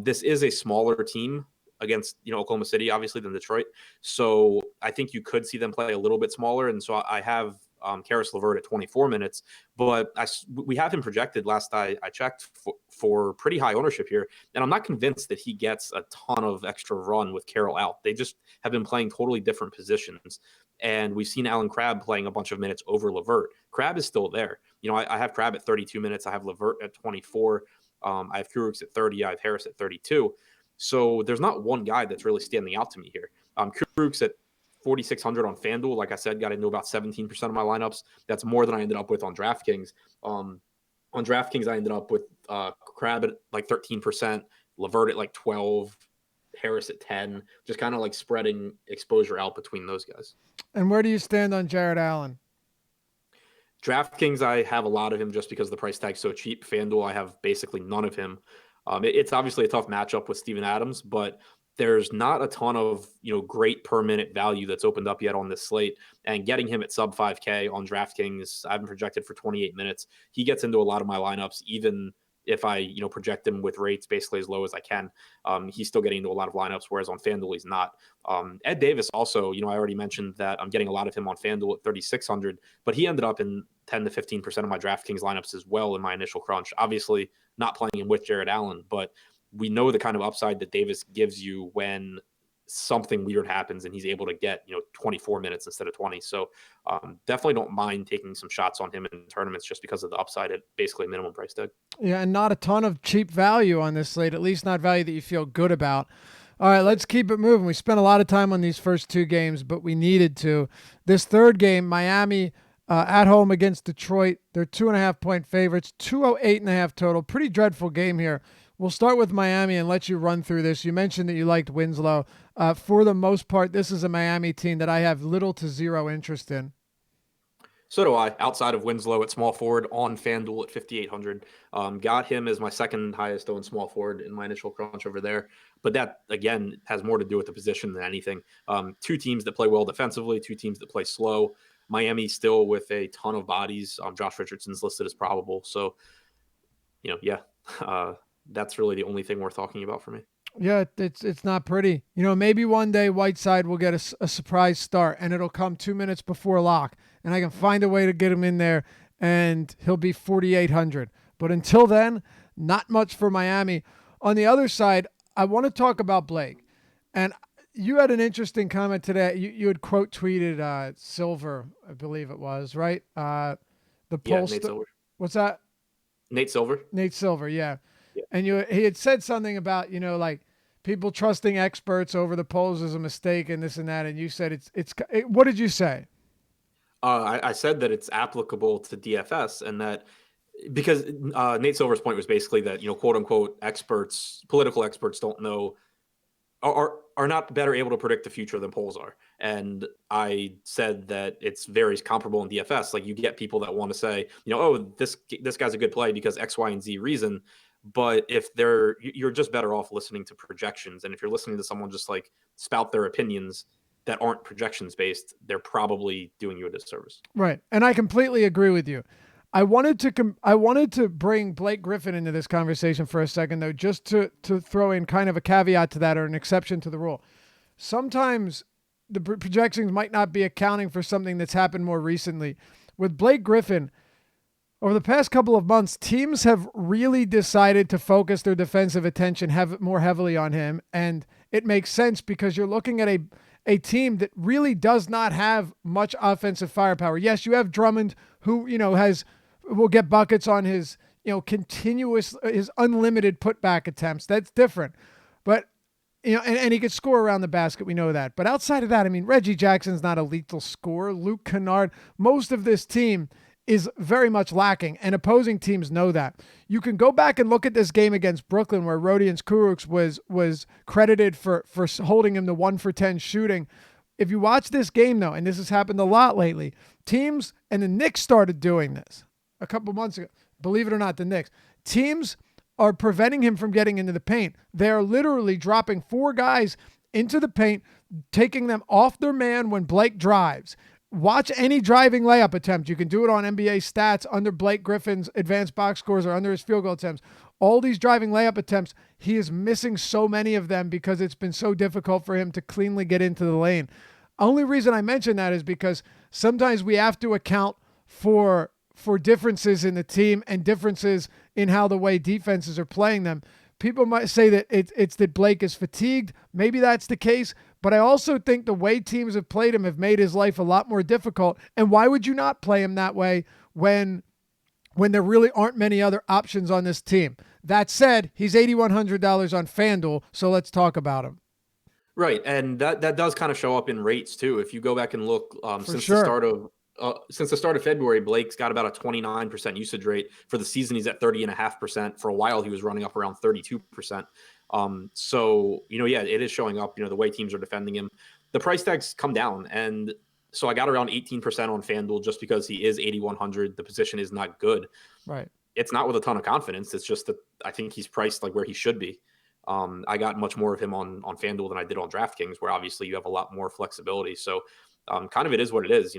This is a smaller team against Oklahoma City, obviously, than Detroit. So I think you could see them play a little bit smaller. And so I have Karis LeVert at 24 minutes. But we have him projected last I checked for pretty high ownership here. And I'm not convinced that he gets a ton of extra run with Carroll out. They just have been playing totally different positions. And we've seen Alan Crabb playing a bunch of minutes over LeVert. Crabb is still there. I have Crabb at 32 minutes. I have LeVert at 24. I have Kurucs at 30. I have Harris at 32. So there's not one guy that's really standing out to me here. Kurucs at 4,600 on FanDuel. Like I said, got into about 17% of my lineups. That's more than I ended up with on DraftKings. On DraftKings, I ended up with Crabb at like 13%, LeVert at like 12, Harris at 10, just kind of like spreading exposure out between those guys. And where do you stand on Jared Allen? DraftKings, I have a lot of him just because the price tag's so cheap. FanDuel, I have basically none of him. It's obviously a tough matchup with Steven Adams, but there's not a ton of great per minute value that's opened up yet on this slate. And getting him at sub 5K on DraftKings, I've been projected for 28 minutes. He gets into a lot of my lineups, even if I project him with rates basically as low as I can. He's still getting into a lot of lineups, whereas on FanDuel he's not. Ed Davis also, I already mentioned that I'm getting a lot of him on FanDuel at 3,600, but he ended up in 10 to 15% of my DraftKings lineups as well in my initial crunch. Obviously not playing him with Jared Allen, but we know the kind of upside that Davis gives you when something weird happens and he's able to get 24 minutes instead of 20. So definitely don't mind taking some shots on him in tournaments just because of the upside at basically minimum price tag. Yeah, and not a ton of cheap value on this slate, at least not value that you feel good about. All right, let's keep it moving. We spent a lot of time on these first two games, but we needed to. This third game, Miami at home against Detroit. They're 2.5-point favorites, 208.5 total. Pretty dreadful game here. We'll start with Miami and let you run through this. You mentioned that you liked Winslow. For the most part, this is a Miami team that I have little to zero interest in. So do I, outside of Winslow at small forward on FanDuel at 5,800. Got him as my second highest owned small forward in my initial crunch over there. But that, again, has more to do with the position than anything. Two teams that play well defensively, two teams that play slow. Miami still with a ton of bodies. Josh Richardson's listed as probable. So, that's really the only thing worth talking about for me. Yeah, it's not pretty. Maybe one day Whiteside will get a surprise start, and it'll come 2 minutes before lock, and I can find a way to get him in there, and he'll be 4,800. But until then, not much for Miami. On the other side, I want to talk about Blake. And you had an interesting comment today. You had quote tweeted Silver, I believe it was, right? The pollster. Nate Silver. What's that? Nate Silver. Nate Silver, yeah. And he had said something about, like people trusting experts over the polls is a mistake and this and that. And you said what did you say? I said that it's applicable to DFS and that because Nate Silver's point was basically that, quote unquote experts, political experts don't know are not better able to predict the future than polls are. And I said that it's very comparable in DFS. Like you get people that want to say, this guy's a good play because X, Y, and Z reason. But if you're just better off listening to projections. And if you're listening to someone just like spout their opinions that aren't projections based, they're probably doing you a disservice. Right. And I completely agree with you. I wanted to bring Blake Griffin into this conversation for a second, though, just to throw in kind of a caveat to that or an exception to the rule. Sometimes the projections might not be accounting for something that's happened more recently. With Blake Griffin, over the past couple of months, teams have really decided to focus their defensive attention more heavily on him. And it makes sense because you're looking at a team that really does not have much offensive firepower. Yes, you have Drummond, who, will get buckets on his, his unlimited putback attempts. That's different. But, and he could score around the basket. We know that. But outside of that, Reggie Jackson's not a lethal scorer. Luke Kennard, most of this team is very much lacking, and opposing teams know that. You can go back and look at this game against Brooklyn where Rodions Kurucs was credited for holding him to 1 for 10 shooting. If you watch this game, though, and this has happened a lot lately, teams, and the Knicks started doing this a couple months ago. Believe it or not, the Knicks. Teams are preventing him from getting into the paint. They are literally dropping 4 guys into the paint, taking them off their man when Blake drives. Watch any driving layup attempt. You can do it on NBA stats under Blake Griffin's advanced box scores or under his field goal attempts. All these driving layup attempts, he is missing so many of them because it's been so difficult for him to cleanly get into the lane. Only reason I mention that is because sometimes we have to account for differences in the team and differences in how the way defenses are playing them. People might say that it's that Blake is fatigued. Maybe that's the case, but I also think the way teams have played him have made his life a lot more difficult. And why would you not play him that way when there really aren't many other options on this team? That said, he's $8,100 on FanDuel, so let's talk about him. Right, and that does kind of show up in rates too. If you go back and look since the start of February, Blake's got about a 29% usage rate. For the season, he's at 30.5%. For a while, he was running up around 32%. So yeah, it is showing up. The way teams are defending him, the price tag's come down, and so I got around 18% on FanDuel just because he is 8,100. The position is not good. Right. It's not with a ton of confidence. It's just that I think he's priced like where he should be. I got much more of him on FanDuel than I did on DraftKings, where obviously you have a lot more flexibility. So kind of it is what it is.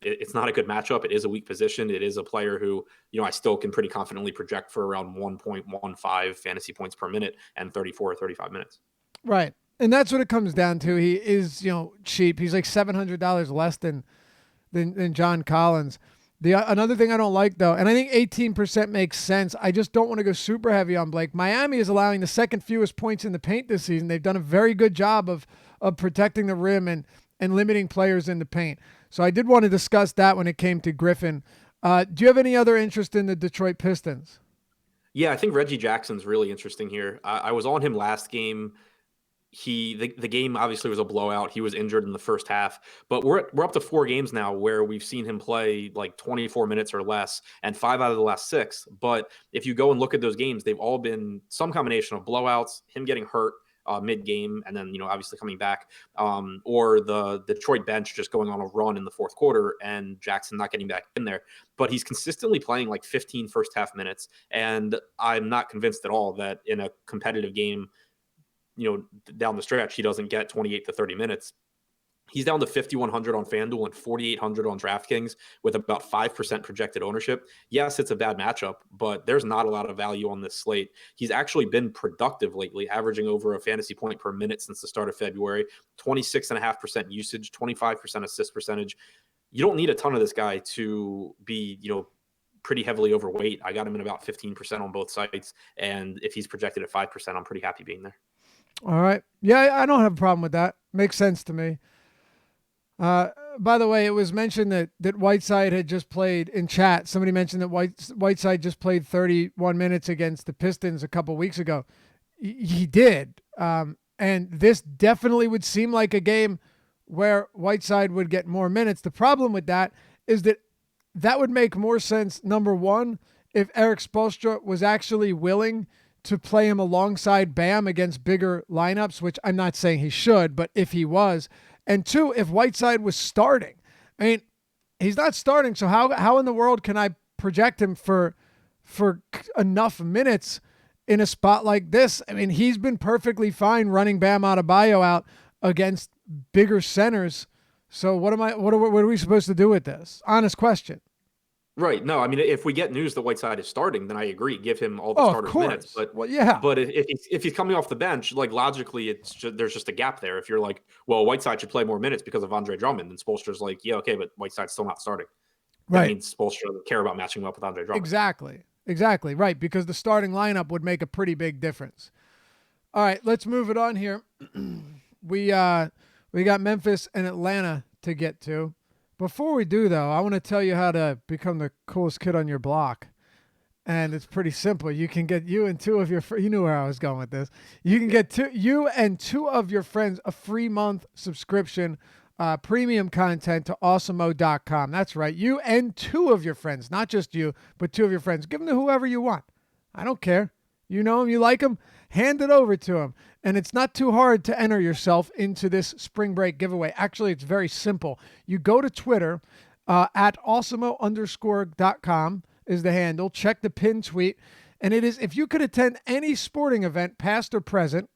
It's not a good matchup. It is a weak position. It is a player who, I still can pretty confidently project for around 1.15 fantasy points per minute and 34 or 35 minutes. Right. And that's what it comes down to. He is, cheap. He's like $700 less than John Collins. Another thing I don't like, though, and I think 18% makes sense. I just don't want to go super heavy on Blake. Miami is allowing the second fewest points in the paint this season. They've done a very good job of protecting the rim and limiting players in the paint. So I did want to discuss that when it came to Griffin. Do you have any other interest in the Detroit Pistons? Yeah, I think Reggie Jackson's really interesting here. I was on him last game. The game obviously was a blowout. He was injured in the first half, but we're up to 4 games now where we've seen him play like 24 minutes or less, and 5 out of the last 6. But if you go and look at those games, they've all been some combination of blowouts, him getting hurt mid-game, and then obviously coming back, or the Detroit bench just going on a run in the fourth quarter and Jackson not getting back in there. But he's consistently playing like 15 first half minutes, and I'm not convinced at all that in a competitive game, down the stretch, he doesn't get 28 to 30 minutes. He's down to 5,100 on FanDuel and 4,800 on DraftKings with about 5% projected ownership. Yes, it's a bad matchup, but there's not a lot of value on this slate. He's actually been productive lately, averaging over a fantasy point per minute since the start of February, 26.5% usage, 25% assist percentage. You don't need a ton of this guy to be, pretty heavily overweight. I got him in about 15% on both sites. And if he's projected at 5%, I'm pretty happy being there. All right. Yeah, I don't have a problem with that. Makes sense to me. By the way, it was mentioned that Whiteside had just played in chat. Somebody mentioned that Whiteside just played 31 minutes against the Pistons a couple weeks ago. He did. And this definitely would seem like a game where Whiteside would get more minutes. The problem with that is that would make more sense, number one, if Eric Spoelstra was actually willing to play him alongside Bam against bigger lineups, which I'm not saying he should, but if he was. And two, if Whiteside was starting. I mean, he's not starting, so how in the world can I project him for enough minutes in a spot like this? I mean, he's been perfectly fine running Bam Adebayo out against bigger centers. So what are we supposed to do with this? Honest question. Right. No, I mean, if we get news that Whiteside is starting, then I agree. Give him all the starter minutes. But yeah. But if he's coming off the bench, like logically, there's just a gap there. If you're like, well, Whiteside should play more minutes because of Andre Drummond, then Spoelstra's like, yeah, okay, but Whiteside's still not starting. That means Spoelstra doesn't care about matching him up with Andre Drummond. Exactly. Right, because the starting lineup would make a pretty big difference. All right, let's move it on here. We got Memphis and Atlanta to get to. Before we do, though, I want to tell you how to become the coolest kid on your block. And it's pretty simple. You can get you and 2 of your friends. You knew where I was going with this. You can get you and 2 of your friends a free month subscription, premium content to awesomeo.com. That's right. You and 2 of your friends, not just you, but 2 of your friends. Give them to whoever you want. I don't care. You know them, you like them, hand it over to them. And it's not too hard to enter yourself into this spring break giveaway. Actually, it's very simple. You go to Twitter at awesomeo_.com is the handle. Check the pin tweet. And it is, if you could attend any sporting event, past or present,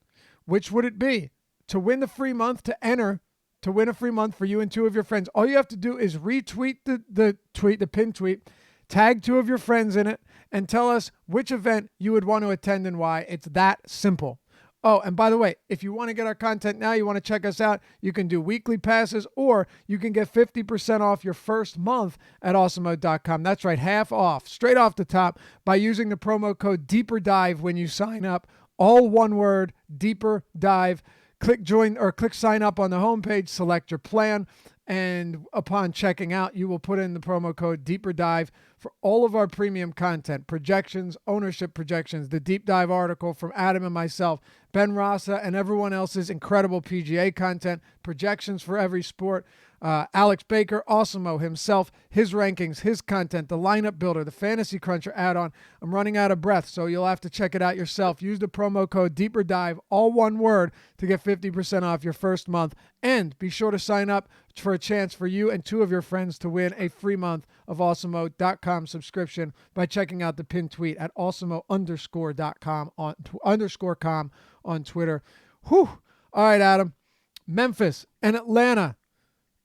which would it be? To win the free month, to enter, to win a free month for you and 2 of your friends, all you have to do is retweet the tweet, the pin tweet, tag 2 of your friends in it, and tell us which event you would want to attend and why. It's that simple. Oh, and by the way, if you want to get our content now, you want to check us out, you can do weekly passes or you can get 50% off your first month at awesomemode.com. That's right, half off, straight off the top by using the promo code Deeper Dive when you sign up. All one word, Deeper Dive. Click join or click sign up on the homepage, select your plan, and upon checking out, you will put in the promo code Deeper Dive for all of our premium content, projections, ownership projections, the deep dive article from Adam and myself, Ben Rasa, and everyone else's incredible PGA content, projections for every sport. Alex Baker, Awesemo himself, his rankings, his content, the lineup builder, the fantasy cruncher add-on. I'm running out of breath, so you'll have to check it out yourself. Use the promo code Deeper Dive, all one word, to get 50% off your first month. And be sure to sign up for a chance for you and 2 of your friends to win a free month of awesemo.com subscription by checking out the pinned tweet at awesemo_com on Twitter. Whew. All right, Adam. Memphis and Atlanta.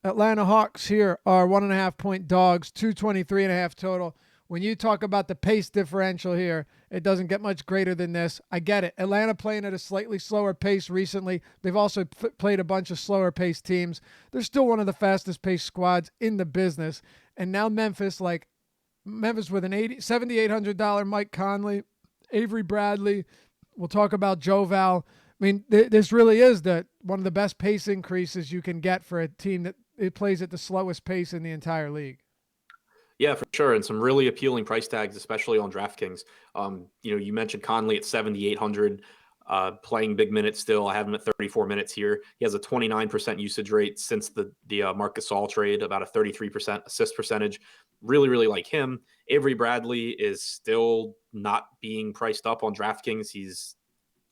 Atlanta Hawks here are 1.5 point dogs, 223.5 total. When you talk about the pace differential here, it doesn't get much greater than this. I get it. Atlanta playing at a slightly slower pace recently. They've also played a bunch of slower paced teams. They're still one of the fastest paced squads in the business. And now Memphis with an $7,800 Mike Conley, Avery Bradley. We'll talk about Joe Val. I mean, this really is one of the best pace increases you can get for a team that it plays at the slowest pace in the entire league. Yeah, for sure. And some really appealing price tags, especially on DraftKings. You mentioned Conley at 7,800, playing big minutes still. I have him at 34 minutes here. He has a 29% usage rate since the Marc Gasol trade, about a 33% assist percentage. Really, really like him. Avery Bradley is still not being priced up on DraftKings. He's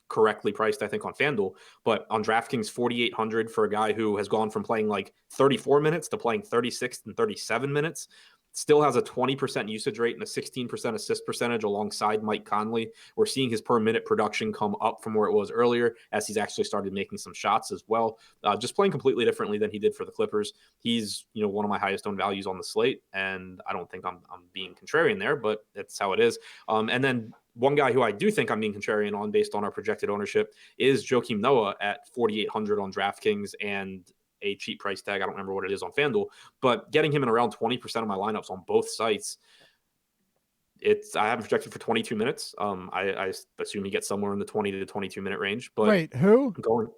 correctly priced, I think, on FanDuel, but on DraftKings, 4,800 for a guy who has gone from playing like 34 minutes to playing 36 and 37 minutes. Still has a 20% usage rate and a 16% assist percentage alongside Mike Conley. We're seeing his per minute production come up from where it was earlier as he's actually started making some shots as well. Just playing completely differently than he did for the Clippers. He's, one of my highest owned values on the slate, and I don't think I'm being contrarian there, but that's how it is. And then one guy who I do think I'm being contrarian on based on our projected ownership is Joakim Noah at 4,800 on DraftKings and a cheap price tag. I don't remember what it is on FanDuel, but getting him in around 20% of my lineups on both sites. I have him projected for 22 minutes. I assume he gets somewhere in the 20 to 22 minute range. But wait, who? Going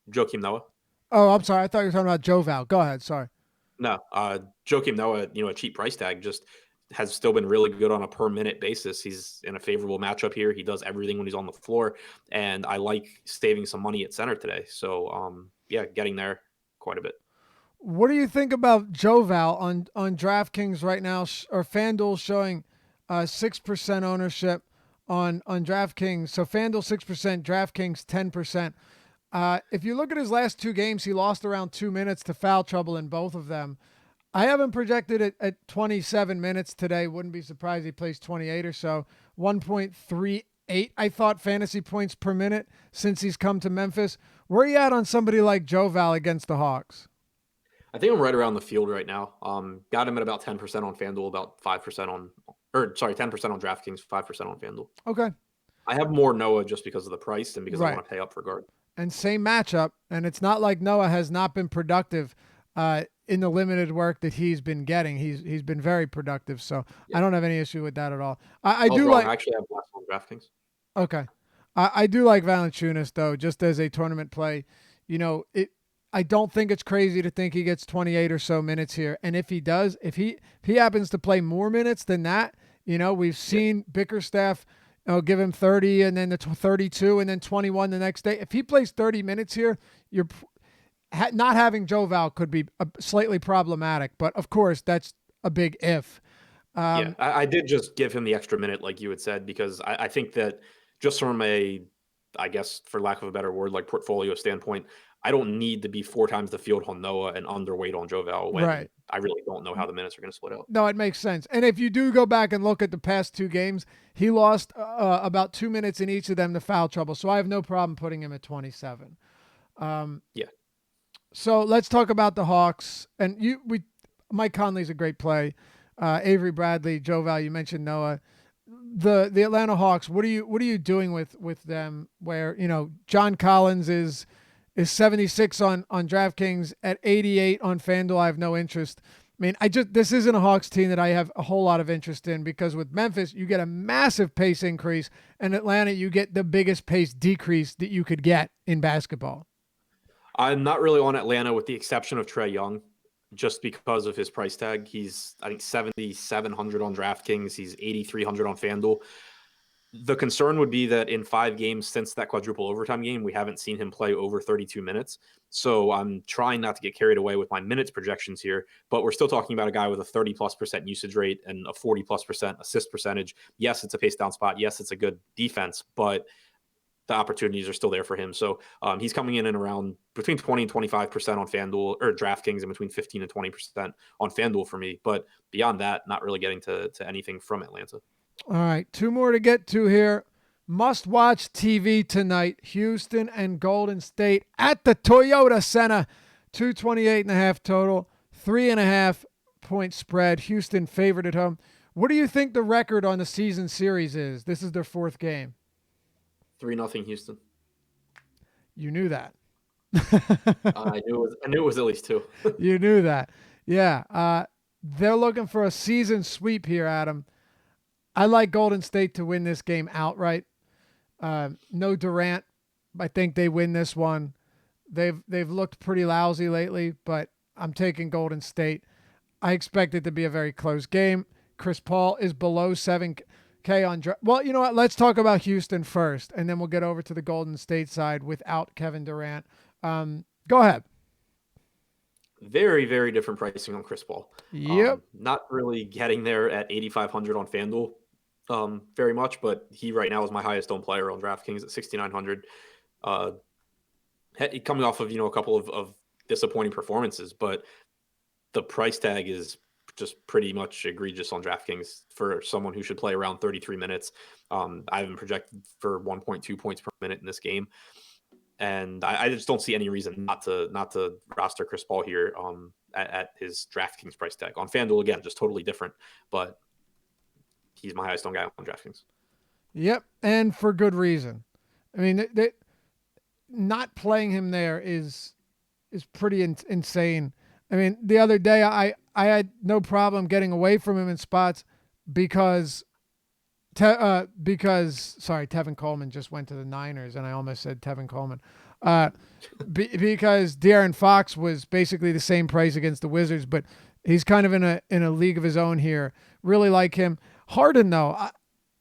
Joakim Noah. Oh, I'm sorry. I thought you were talking about Joe Val. Go ahead. Sorry. No, Joakim Noah, a cheap price tag, just has still been really good on a per minute basis. He's in a favorable matchup here. He does everything when he's on the floor, and I like saving some money at center today. So, getting there quite a bit. What do you think about Joe Val on DraftKings right now, or FanDuel showing 6% ownership on DraftKings? So FanDuel 6%, DraftKings 10%. If you look at his last 2 games, he lost around 2 minutes to foul trouble in both of them. I have him projected at 27 minutes today. Wouldn't be surprised he plays 28 or so. 1.38, I thought, fantasy points per minute since he's come to Memphis. Where are you at on somebody like Joe Val against the Hawks? I think I'm right around the field right now. Got him at about 10% on FanDuel, about 5% on 10% on DraftKings, 5% on FanDuel. Okay. I have more Noah just because of the price and because I want to pay up for guard. And same matchup, and it's not like Noah has not been productive in the limited work that he's been getting. He's been very productive, so yeah. I don't have any issue with that at all. I actually have less on DraftKings. Okay. I do like Valanciunas, though, just as a tournament play. I don't think it's crazy to think he gets 28 or so minutes here. And if he does, if he happens to play more minutes than that, we've seen Bickerstaff give him 30 and then the 32 and then 21 the next day. If he plays 30 minutes here, you're not having Joe Val could be slightly problematic. But, of course, that's a big if. I did just give him the extra minute, like you had said, because I think that just from a, I guess, for lack of a better word, like portfolio standpoint, I don't need to be 4 times the field on Noah and underweight on Joe Val when I really don't know how the minutes are going to split out. No, it makes sense. And if you do go back and look at the past 2 games, he lost about 2 minutes in each of them to foul trouble. So I have no problem putting him at 27. So let's talk about the Hawks. And Mike Conley's a great play. Avery Bradley, Joe Val, you mentioned Noah. the Atlanta Hawks, what are you doing with them? Where John Collins is 76 on DraftKings, at 88 on FanDuel. I have no interest. I mean, this isn't a Hawks team that I have a whole lot of interest in, because with Memphis you get a massive pace increase, and Atlanta you get the biggest pace decrease that you could get in basketball. I'm not really on Atlanta with the exception of Trae Young, just because of his price tag. He's, I think, 7,700 on DraftKings. He's 8,300 on FanDuel. The concern would be that in 5 games since that quadruple overtime game, we haven't seen him play over 32 minutes. So I'm trying not to get carried away with my minutes projections here, but we're still talking about a guy with a 30+% usage rate and a 40+% assist percentage. Yes, it's a pace down spot. Yes, it's a good defense, but the opportunities are still there for him. So he's coming in and around between 20 and 25% on FanDuel or DraftKings, and between 15 and 20% on FanDuel for me. But beyond that, not really getting to anything from Atlanta. All right, 2 more to get to here. Must watch TV tonight. Houston and Golden State at the Toyota Center. 228.5 total, 3.5 point spread. Houston favored at home. What do you think the record on the season series is? This is their 4th game. 3-0 Houston. You knew that. I knew it was at least 2. You knew that. Yeah. They're looking for a season sweep here, Adam. I like Golden State to win this game outright. No Durant. I think they win this one. They've looked pretty lousy lately, but I'm taking Golden State. I expect it to be a very close game. Chris Paul is below 7K on well, you know what? Let's talk about Houston first, and then we'll get over to the Golden State side without Kevin Durant. Go ahead. Very, very different pricing on Chris Paul. Yep. Not really getting there at 8,500 on FanDuel very much, but he right now is my highest owned player on DraftKings at 6,900. Coming off of, a couple of disappointing performances, but the price tag is just pretty much egregious on DraftKings for someone who should play around 33 minutes. I have him projected for 1.2 points per minute in this game. And I just don't see any reason not to roster Chris Paul here at his DraftKings price tag. On FanDuel, again, just totally different, but he's my highest owned guy on DraftKings. Yep, and for good reason. I mean, not playing him there is pretty insane. I mean, the other day I had no problem getting away from him in spots because Tevin Coleman just went to the Niners, and I almost said Tevin Coleman. Because De'Aaron Fox was basically the same price against the Wizards, but he's kind of in a league of his own here. Really like him. Harden, though, I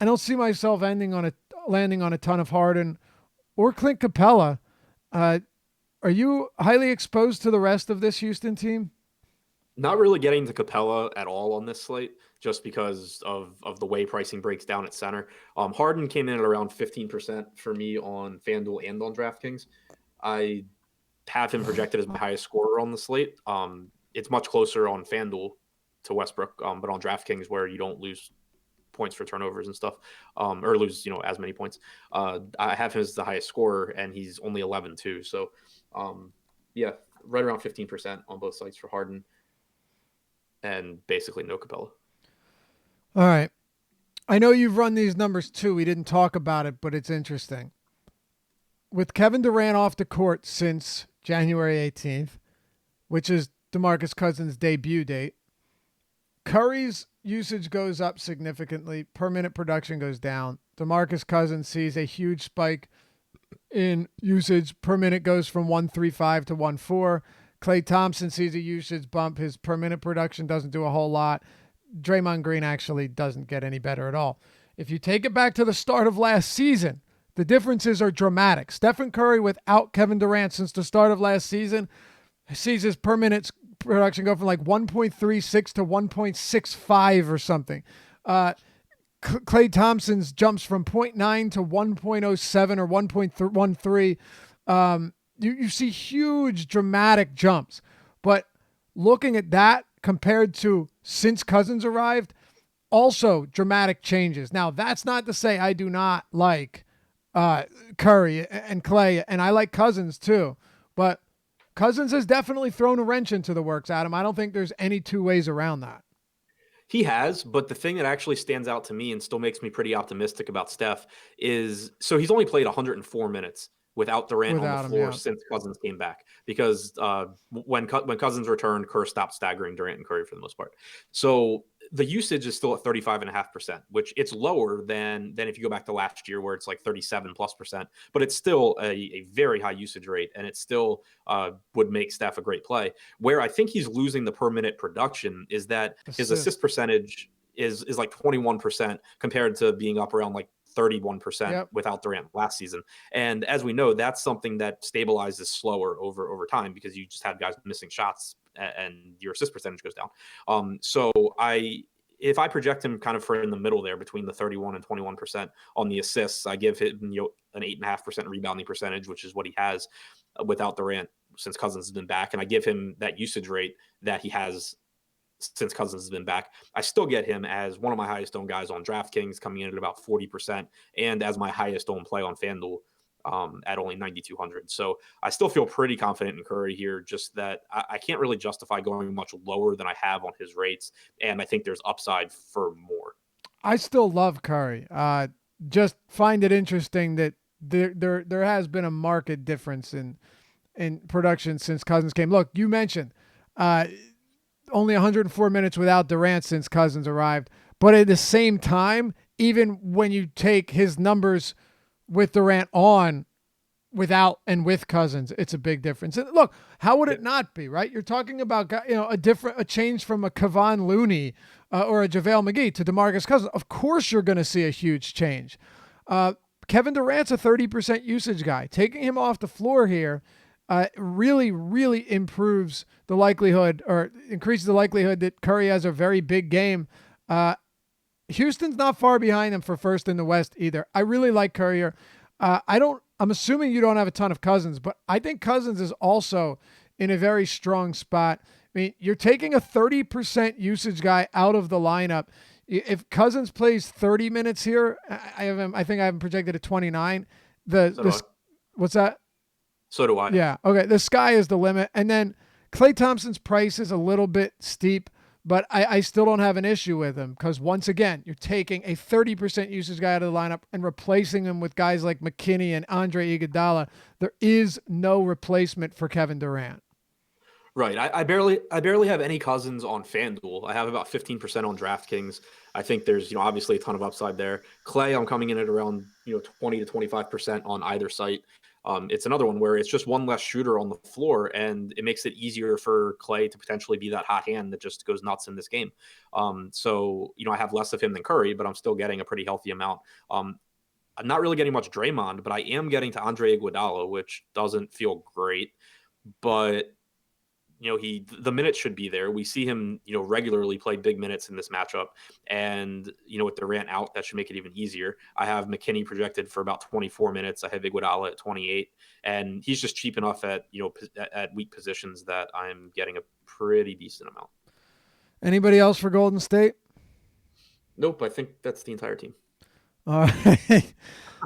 don't see myself landing on a ton of Harden or Clint Capella. Are you highly exposed to the rest of this Houston team? Not really getting to Capella at all on this slate, just because of the way pricing breaks down at center. Harden came in at around 15% for me on FanDuel and on DraftKings. I have him projected as my highest scorer on the slate. It's much closer on FanDuel to Westbrook, but on DraftKings, where you don't lose points for turnovers and stuff, or lose as many points. I have him as the highest scorer, and he's only 11 too. So, yeah, right around 15% on both sites for Harden, and basically no Capella. All right. I know you've run these numbers too. We didn't talk about it, but it's interesting. With Kevin Durant off the court since January 18th, which is DeMarcus Cousins' debut date, Curry's usage goes up significantly. Per minute production goes down. DeMarcus Cousins sees a huge spike in usage. Per minute goes from 135 to 14. Klay Thompson sees a usage bump. His per minute production doesn't do a whole lot. Draymond Green actually doesn't get any better at all. If you take it back to the start of last season, the differences are dramatic. Stephen Curry without Kevin Durant since the start of last season sees his per minute production go from like 1.36 to 1.65 or something. Klay Thompson's jumps from 0.9 to 1.07 or 1.13. You see huge dramatic jumps, but looking at that compared to since Cousins arrived, also dramatic changes. Now, that's not to say I do not like Curry and Klay, and I like Cousins too, but Cousins has definitely thrown a wrench into the works, Adam. I don't think there's any two ways around that. He has, but the thing that actually stands out to me and still makes me pretty optimistic about Steph is so he's only played 104 minutes without Durant on the Without him, floor yeah. since Cousins came back because when Cousins returned, Kerr stopped staggering Durant and Curry for the most part. So the usage is still at 35.5%, which it's lower than if you go back to last year where it's like 37+%, but it's still a very high usage rate, and it still would make Steph a great play. Where I think he's losing the per minute production is that his assist Assist. percentage is like 21% compared to being up around like 31% Yep. without Durant last season. And as we know, that's something that stabilizes slower over time because you just have guys missing shots and your assist percentage goes down. So if I project him kind of for in the middle there between the 31 and 21% on the assists, I give him an 8.5% rebounding percentage, which is what he has without Durant since Cousins has been back. And I give him that usage rate that he has since Cousins has been back. I still get him as one of my highest owned guys on DraftKings, coming in at about 40%, and as my highest owned play on FanDuel at only 9,200. So I still feel pretty confident in Curry here, just that I can't really justify going much lower than I have on his rates, and I think there's upside for more. I still love Curry. Just find it interesting that there has been a marked difference in production since Cousins came. Look, you mentioned only 104 minutes without Durant since Cousins arrived, but at the same time, even when you take his numbers with Durant on, without and with Cousins, it's a big difference. And look, how would it not be, right? You're talking about a change from a Kevon Looney or a JaVale McGee to DeMarcus Cousins. Of course, you're going to see a huge change. Kevin Durant's a 30% usage guy. Taking him off the floor here really, really improves the likelihood or increases the likelihood that Curry has a very big game. Houston's not far behind them for first in the West either. I really like Curry here. I'm assuming you don't have a ton of Cousins, but I think Cousins is also in a very strong spot. I mean, you're taking a 30% usage guy out of the lineup. If Cousins plays 30 minutes here, I think I have him projected at 29. What's that? So do I. Yeah. Okay. The sky is the limit. And then Klay Thompson's price is a little bit steep, but I still don't have an issue with him because once again, you're taking a 30% usage guy out of the lineup and replacing him with guys like McKinney and Andre Iguodala. There is no replacement for Kevin Durant. Right. I barely have any Cousins on FanDuel. I have about 15% on DraftKings. I think there's, obviously a ton of upside there. Klay, I'm coming in at around, 20 to 25% on either site. It's another one where it's just one less shooter on the floor, and it makes it easier for Klay to potentially be that hot hand that just goes nuts in this game. So, I have less of him than Curry, but I'm still getting a pretty healthy amount. I'm not really getting much Draymond, but I am getting to Andre Iguodala, which doesn't feel great. But the minutes should be there. We see him, regularly play big minutes in this matchup, and with Durant out, that should make it even easier. I have McKinney projected for about 24 minutes. I have Iguodala at 28, and he's just cheap enough at at weak positions that I'm getting a pretty decent amount. Anybody else for Golden State? Nope, I think that's the entire team. All right,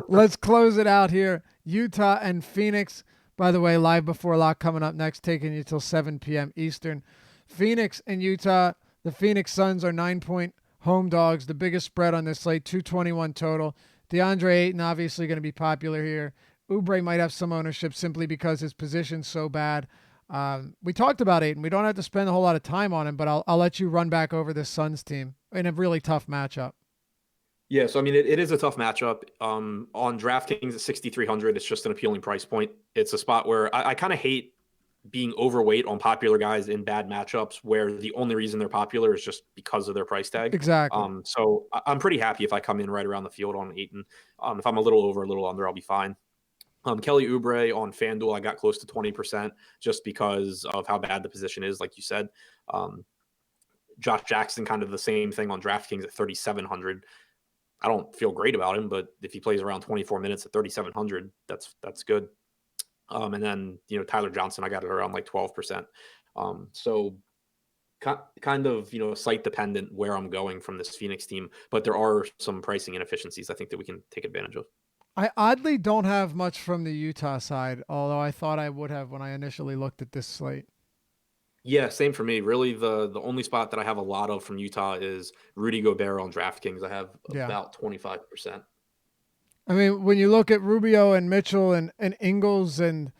let's close it out here. Utah and Phoenix. By the way, live before lock coming up next, taking you till 7 p.m. Eastern. Phoenix and Utah. The Phoenix Suns are 9-point home dogs. The biggest spread on this slate, 221 total. DeAndre Ayton obviously going to be popular here. Oubre might have some ownership simply because his position's so bad. We talked about Ayton. We don't have to spend a whole lot of time on him, but I'll let you run back over this Suns team in a really tough matchup. Yeah, so I mean, it is a tough matchup. On DraftKings at 6,300, it's just an appealing price point. It's a spot where I kind of hate being overweight on popular guys in bad matchups where the only reason they're popular is just because of their price tag. Exactly. So I'm pretty happy if I come in right around the field on Ayton. If I'm a little over, a little under, I'll be fine. Kelly Oubre on FanDuel, I got close to 20% just because of how bad the position is, like you said. Josh Jackson, kind of the same thing on DraftKings at 3,700. I don't feel great about him, but if he plays around 24 minutes at 3,700, that's good. And then, Tyler Johnson, I got it around like 12%. So kind of, site dependent where I'm going from this Phoenix team, but there are some pricing inefficiencies I think that we can take advantage of. I oddly don't have much from the Utah side, although I thought I would have when I initially looked at this slate. Yeah, same for me. Really, the only spot that I have a lot of from Utah is Rudy Gobert on DraftKings. I have Yeah. about 25%. I mean, when you look at Rubio and Mitchell and Ingles and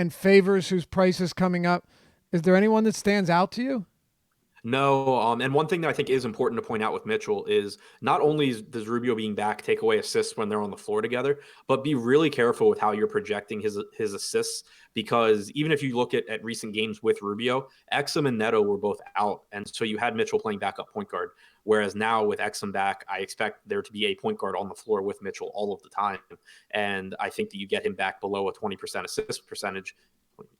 Favors, whose price is coming up, is there anyone that stands out to you? No, and one thing that I think is important to point out with Mitchell is not only does Rubio being back take away assists when they're on the floor together, but be really careful with how you're projecting his assists, because even if you look at recent games with Rubio, Exum and Neto were both out, and so you had Mitchell playing backup point guard. Whereas now with Exum back, I expect there to be a point guard on the floor with Mitchell all of the time, and I think that you get him back below a 20% assist percentage.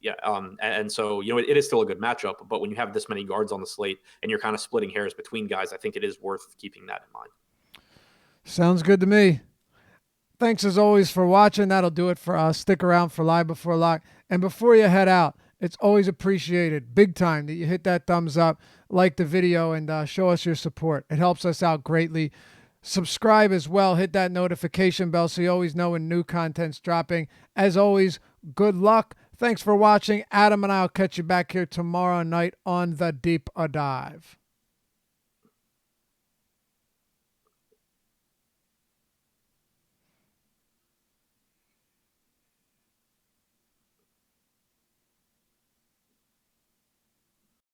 Yeah, and so it is still a good matchup, but when you have this many guards on the slate and you're kind of splitting hairs between guys, I think it is worth keeping that in mind. Sounds good to me. Thanks as always for watching. That'll do it for us. Stick around for Live Before Lock. And before you head out, it's always appreciated, big time, that you hit that thumbs up, like the video, and show us your support. It helps us out greatly. Subscribe as well. Hit that notification bell so you always know when new content's dropping. As always, good luck. Thanks for watching. Adam and I will catch you back here tomorrow night on The Deep Dive.